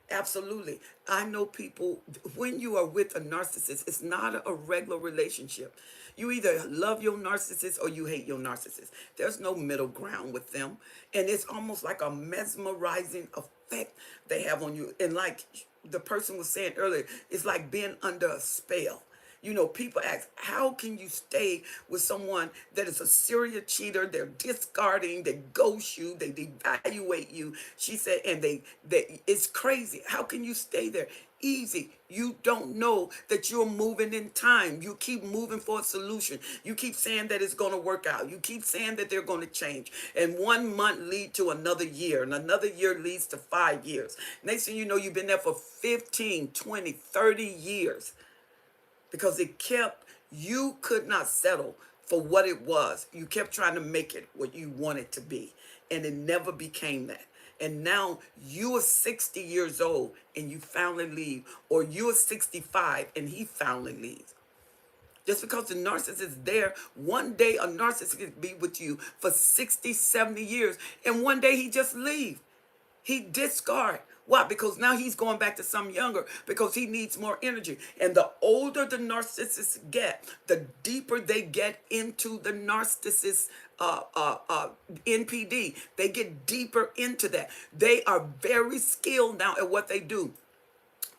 Absolutely. I know people, when you are with a narcissist, it's not a regular relationship. You either love your narcissist or you hate your narcissist. There's no middle ground with them. And it's almost like a mesmerizing effect they have on you. And like the person was saying earlier, it's like being under a spell. People ask, how can you stay with someone that is a serial cheater? They're discarding, they ghost you, they devaluate you. She said, and it's crazy. How can you stay there? Easy. You don't know that you're moving in time. You keep moving for a solution. You keep saying that it's going to work out. You keep saying that they're going to change. And 1 month leads to another year, and another year leads to 5 years. Next thing you know, you've been there for 15, 20, 30 years. Because you could not settle for what it was. You kept trying to make it what you want it to be. And it never became that. And now you are 60 years old and you finally leave. Or you are 65 and he finally leaves. Just because the narcissist is there, one day a narcissist can be with you for 60, 70 years. And one day he just leave. He discard. Why? Because now he's going back to some younger because he needs more energy. And the older the narcissists get, the deeper they get into the narcissist NPD. They get deeper into that. They are very skilled now at what they do.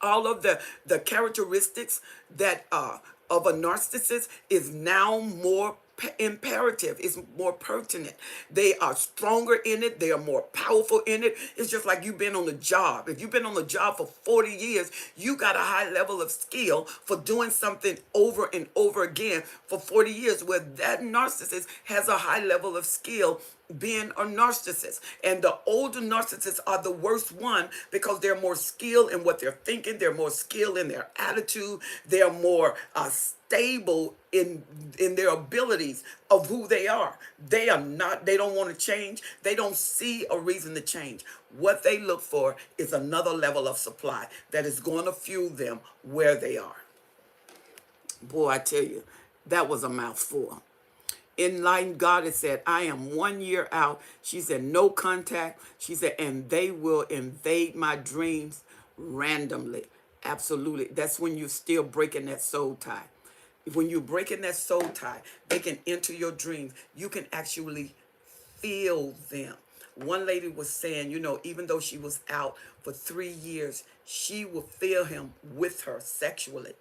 All of the characteristics that of a narcissist is now more imperative, is more pertinent. They are stronger in it. They are more powerful in it. It's just like you've been on the job. If you've been on the job for 40 years, you got a high level of skill for doing something over and over again for 40 years, where that narcissist has a high level of skill being a narcissist. And the older narcissists are the worst one because they're more skilled in what they're thinking. They're more skilled in their attitude. They're more stable in their abilities of who they are. They are not, they don't want to change. They don't see a reason to change. What they look for is another level of supply that is going to fuel them where they are. Boy, I tell you, that was a mouthful. Enlightened Goddess said, I am 1 year out. She said, no contact. She said, and they will invade my dreams randomly. Absolutely. That's when you're still breaking that soul tie. When you're breaking that soul tie, they can enter your dreams. You can actually feel them. One lady was saying, you know, even though she was out for 3 years, she will feel him with her sexually.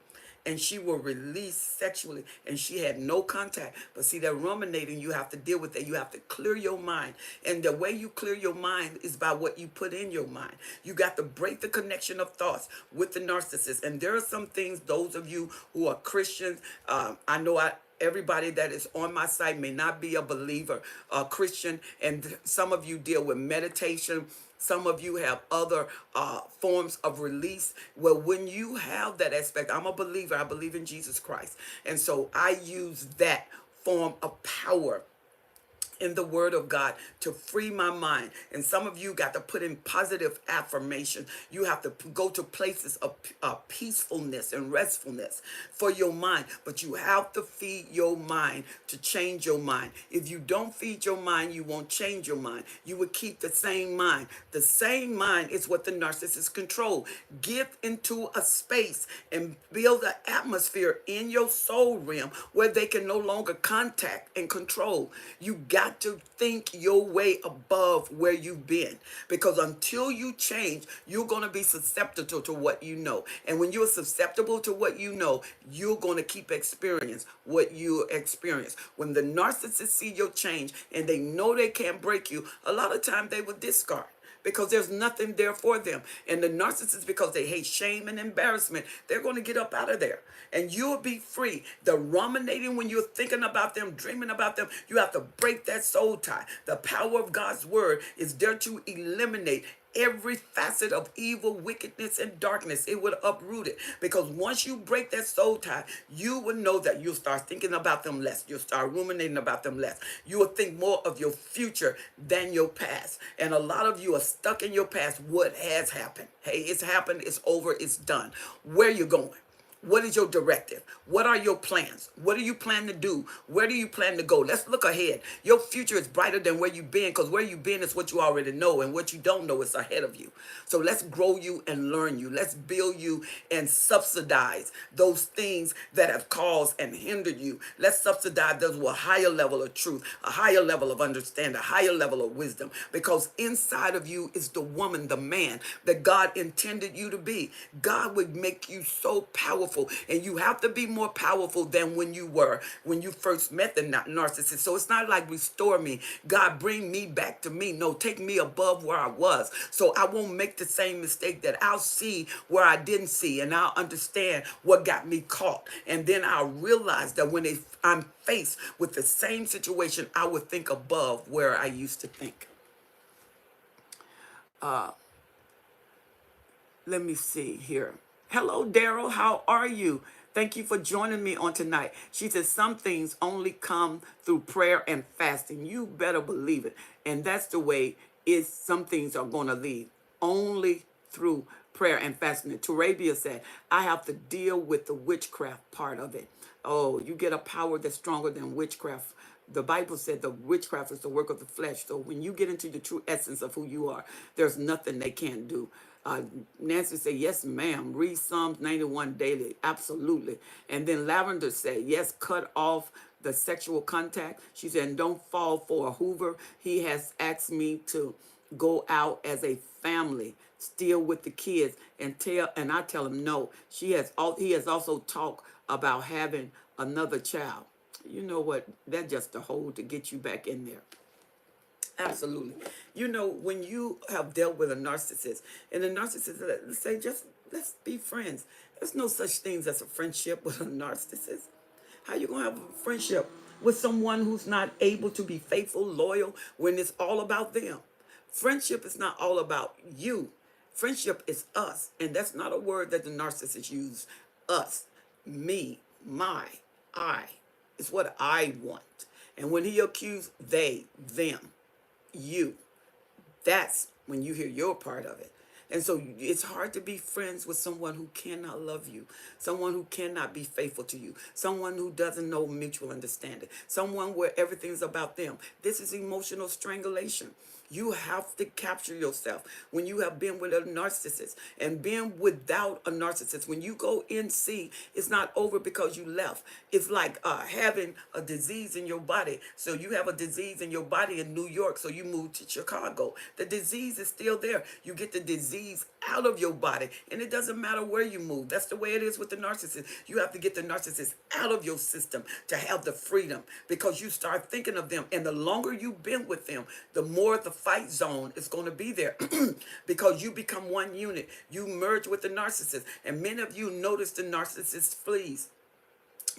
And she will release sexually, and she had no contact. But see, that ruminating, you have to deal with that. You have to clear your mind. And the way you clear your mind is by what you put in your mind. You got to break the connection of thoughts with the narcissist. And there are some things, those of you who are Christians, I know everybody that is on my site may not be a believer, a Christian, and some of you deal with meditation. Some of you have other forms of release. Well, when you have that aspect, I'm a believer. I believe in Jesus Christ. And so I use that form of power in the word of God to free my mind. And some of you got to put in positive affirmation. You have to go to places of peacefulness and restfulness for your mind. But you have to feed your mind to change your mind. If you don't feed your mind, you won't change your mind. You will keep the same mind. The same mind is what the narcissist control. Get into a space and build an atmosphere in your soul realm where they can no longer contact and control. You got to think your way above where you've been, because until you change, you're going to be susceptible to what you know. And when you're susceptible to what you know, you're going to keep experience what you experience. When the narcissists see your change and they know they can't break you, a lot of time they will discard, because there's nothing there for them. And the narcissists, because they hate shame and embarrassment, they're going to get up out of there. And you'll be free. The ruminating, when you're thinking about them, dreaming about them, you have to break that soul tie. The power of God's word is there to eliminate every facet of evil, wickedness, and darkness. It would uproot it. Because once you break that soul tie, you will know that you'll start thinking about them less. You'll start ruminating about them less. You will think more of your future than your past. And a lot of you are stuck in your past. What has happened? Hey, it's happened. It's over. It's done. Where you going? What is your directive? What are your plans? What do you plan to do? Where do you plan to go? Let's look ahead. Your future is brighter than where you've been, because where you've been is what you already know, and what you don't know is ahead of you. So let's grow you and learn you. Let's build you and subsidize those things that have caused and hindered you. Let's subsidize those with a higher level of truth, a higher level of understanding, a higher level of wisdom, because inside of you is the woman, the man that God intended you to be. God would make you so powerful. And you have to be more powerful than when you first met the narcissist. So it's not like restore me, God, bring me back to me. No, take me above where I was, so I won't make the same mistake, that I'll see where I didn't see, and I'll understand what got me caught. And then I'll realize that when I'm faced with the same situation, I would think above where I used to think. Let me see here. Hello, Daryl. How are you? Thank you for joining me on tonight. She says some things only come through prayer and fasting. You better believe it. And that's the way some things are going to lead. Only through prayer and fasting. Terabia said, I have to deal with the witchcraft part of it. Oh, you get a power that's stronger than witchcraft. The Bible said the witchcraft is the work of the flesh. So when you get into the true essence of who you are, there's nothing they can't do. Nancy said, yes, ma'am. Read Psalms 91 daily. Absolutely. And then Lavender said, yes, cut off the sexual contact. She said, and don't fall for a hoover. He has asked me to go out as a family, still with the kids, and I tell him no. He has also talked about having another child. You know what? That's just a hold to get you back in there. Absolutely. You know, when you have dealt with a narcissist, and the narcissist, let's say, let's be friends. There's no such things as a friendship with a narcissist. How you gonna have a friendship with someone who's not able to be faithful, loyal, when it's all about them. Friendship is not all about you. Friendship is us. And that's not a word that the narcissist use. Us, me, my, I. It's what I want. And when he accused they, them, you, that's when you hear your part of it. And so it's hard to be friends with someone who cannot love you, someone who cannot be faithful to you, someone who doesn't know mutual understanding, someone where everything's about them. This is emotional strangulation. You have to capture yourself when you have been with a narcissist and being without a narcissist. When you go NC, it's not over because you left. It's like having a disease in your body. So you have a disease in your body in New York, so you move to Chicago. The disease is still there. You get the disease out of your body, and it doesn't matter where you move. That's the way it is with the narcissist. You have to get the narcissist out of your system to have the freedom, because you start thinking of them, and the longer you've been with them, the more the fight zone is going to be there because you become one unit. You merge with the narcissist, and many of you notice the narcissist flees.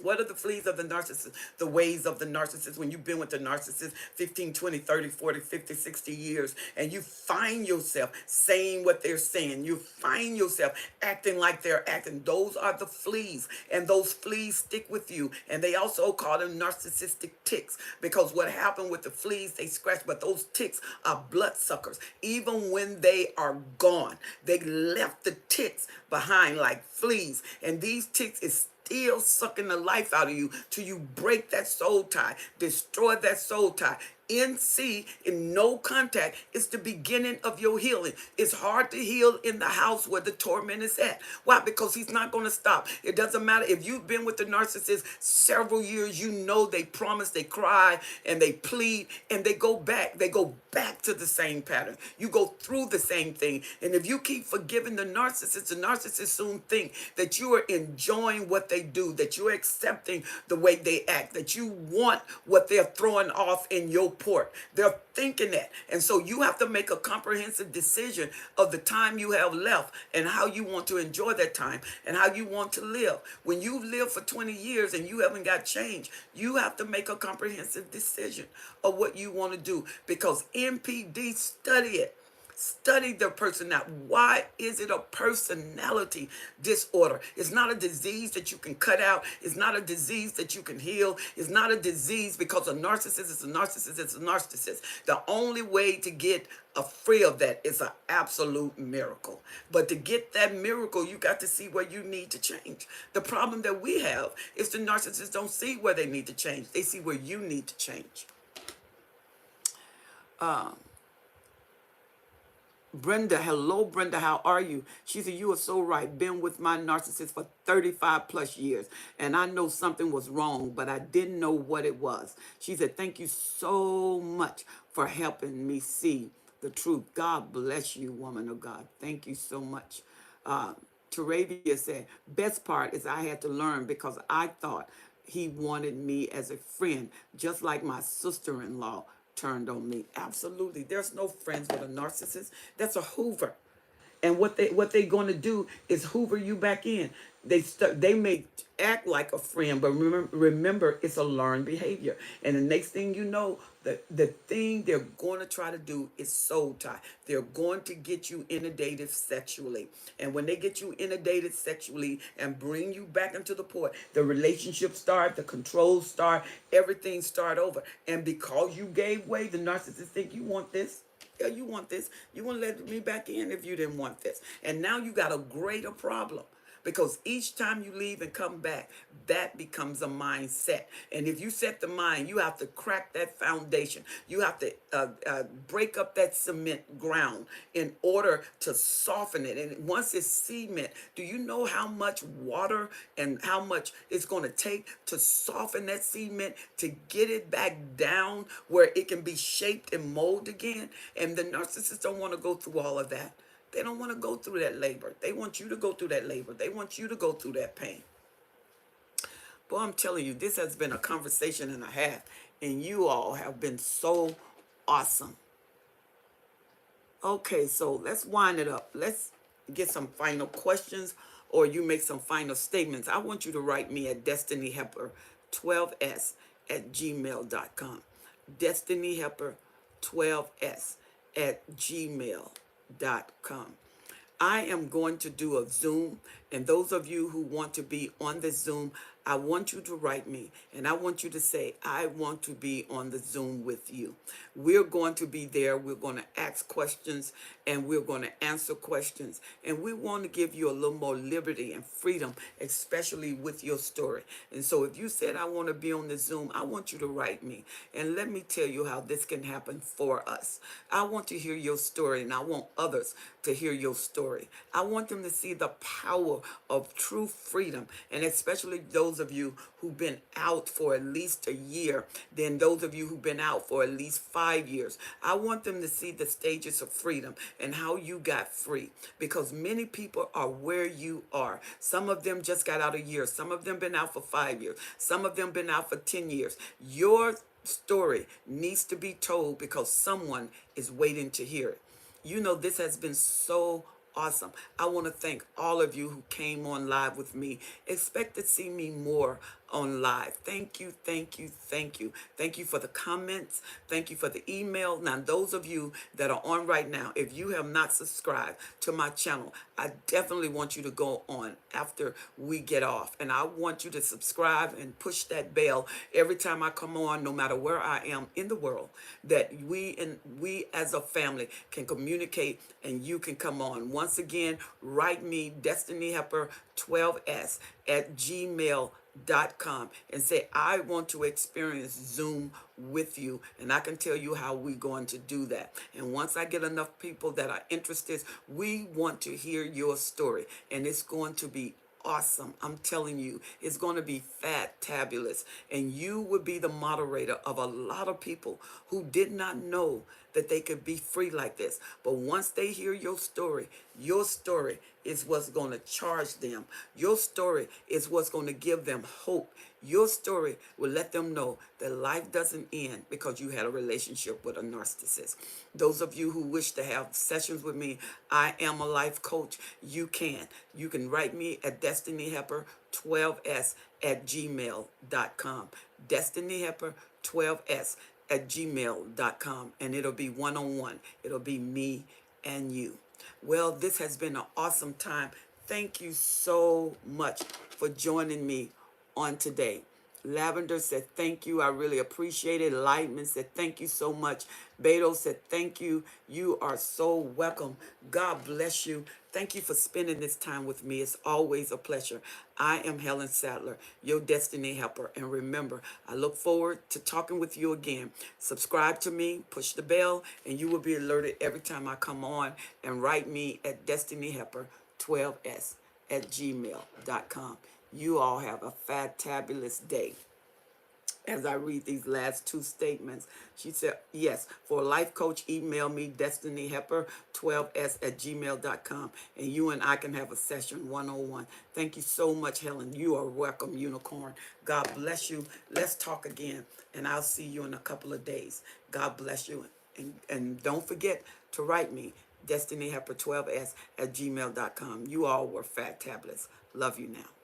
What are the fleas of the narcissist? The ways of the narcissist. When you've been with the narcissist 15, 20, 30, 40, 50, 60 years, and you find yourself saying what they're saying, you find yourself acting like they're acting. Those are the fleas, and those fleas stick with you. And they also call them narcissistic ticks, because what happened with the fleas, they scratch, but those ticks are bloodsuckers. Even when they are gone, they left the ticks behind like fleas, and these ticks is still sucking the life out of you till you break that soul tie, destroy that soul tie. NC, in no contact, is the beginning of your healing. It's hard to heal in the house where the torment is at. Why? Because he's not going to stop. It doesn't matter if you've been with the narcissist several years. You know they promise, they cry, and they plead, and they go back. They go back to the same pattern. You go through the same thing. And if you keep forgiving the narcissist soon think that you are enjoying what they do, that you're accepting the way they act, that you want what they're throwing off in your port. They're thinking that. And so you have to make a comprehensive decision of the time you have left and how you want to enjoy that time and how you want to live. When you've lived for 20 years and you haven't got change, you have to make a comprehensive decision of what you want to do, because NPD, study it. Study their personality. Why is it a personality disorder? It's not a disease that you can cut out. It's not a disease that you can heal. It's not a disease because a narcissist is a narcissist. It's a narcissist. The only way to get free of that is an absolute miracle. But to get that miracle, you got to see where you need to change. The problem that we have is the narcissists don't see where they need to change. They see where you need to change. Brenda, hello, Brenda, how are you? She said, you are so right. Been with my narcissist for 35 plus years, and I know something was wrong, but I didn't know what it was. She said, thank you so much for helping me see the truth. God bless you, woman of God. Thank you so much. Teravia said, best part is I had to learn because I thought he wanted me as a friend, just like my sister-in-law turned on me. Absolutely. There's no friends with a narcissist. That's a hoover. And what they're going to do is hoover you back in. They may act like a friend, but remember it's a learned behavior. And the next thing you know, the thing they're going to try to do is soul tie. They're going to get you inundated sexually. And when they get you inundated sexually and bring you back into the port, the relationship start, the control start, everything start over. And because you gave way, the narcissist think you want this. Yeah, you want this. You want to let me back in if you didn't want this. And now you got a greater problem, because each time you leave and come back, that becomes a mindset. And if you set the mind, you have to crack that foundation. You have to break up that cement ground in order to soften it. And once it's cement, do you know how much water and how much it's going to take to soften that cement, to get it back down where it can be shaped and molded again? And the narcissists don't want to go through all of that. They don't want to go through that labor. They want you to go through that labor. They want you to go through that pain. Boy, I'm telling you, this has been a conversation and a half, and you all have been so awesome. Okay, so let's wind it up. Let's get some final questions, or you make some final statements. I want you to write me at Destiny Helper 12S at gmail.com. Destiny Helper 12s at gmail.com. I am going to do a Zoom, and those of you who want to be on the Zoom, I want you to write me, and I want you to say, I want to be on the Zoom with you. We're going to be there. We're going to ask questions, and we're going to answer questions, and we want to give you a little more liberty and freedom, especially with your story. And so if you said, I want to be on the Zoom, I want you to write me, and let me tell you how this can happen for us. I want to hear your story, and I want others to hear your story. I want them to see the power of true freedom, and especially those of you who've been out for at least a year, then those of you who've been out for at least 5 years. I want them to see the stages of freedom and how you got free, because many people are where you are. Some of them just got out a year. Some of them been out for 5 years. Some of them been out for 10 years. Your story needs to be told because someone is waiting to hear it. You know, this has been so awesome. I want to thank all of you who came on live with me. Expect to see me more on live. Thank you, thank you, thank you. Thank you for the comments. Thank you for the email. Now, those of you that are on right now, if you have not subscribed to my channel, I definitely want you to go on after we get off. And I want you to subscribe and push that bell every time I come on, no matter where I am in the world, that we as a family can communicate and you can come on. Once again, write me Destiny Helper 12s at gmail.com and say, I want to experience Zoom with you, and I can tell you how we're going to do that. And once I get enough people that are interested, we want to hear your story, and it's going to be awesome. I'm telling you, it's going to be fat-tabulous, and you will be the moderator of a lot of people who did not know that they could be free like this. But once they hear your story is what's going to charge them. Your story is what's going to give them hope. Your story will let them know that life doesn't end because you had a relationship with a narcissist. Those of you who wish to have sessions with me, I am a life coach. You can. You can write me at Destiny Helper 12s at gmail.com. Destiny Helper 12s at gmail.com, and it'll be one-on-one. It'll be me and you. Well, this has been an awesome time. Thank you so much for joining me on today. Lavender said, thank you. I really appreciate it. Lightman said, thank you so much. Beto said, thank you. You are so welcome. God bless you. Thank you for spending this time with me. It's always a pleasure. I am Helen Sadler, your Destiny Helper. And remember, I look forward to talking with you again. Subscribe to me, push the bell, and you will be alerted every time I come on. And write me at Destiny Helper 12s at gmail.com. You all have a fantabulous day. As I read these last two statements, she said, yes, for a life coach, email me destinyhelper12s at gmail.com, and you and I can have a session one-on-one. Thank you so much, Helen. You are welcome, Unicorn. God bless you. Let's talk again, and I'll see you in a couple of days. God bless you. And don't forget to write me, destinyhelper12s at gmail.com. You all were fantabulous. Love you now.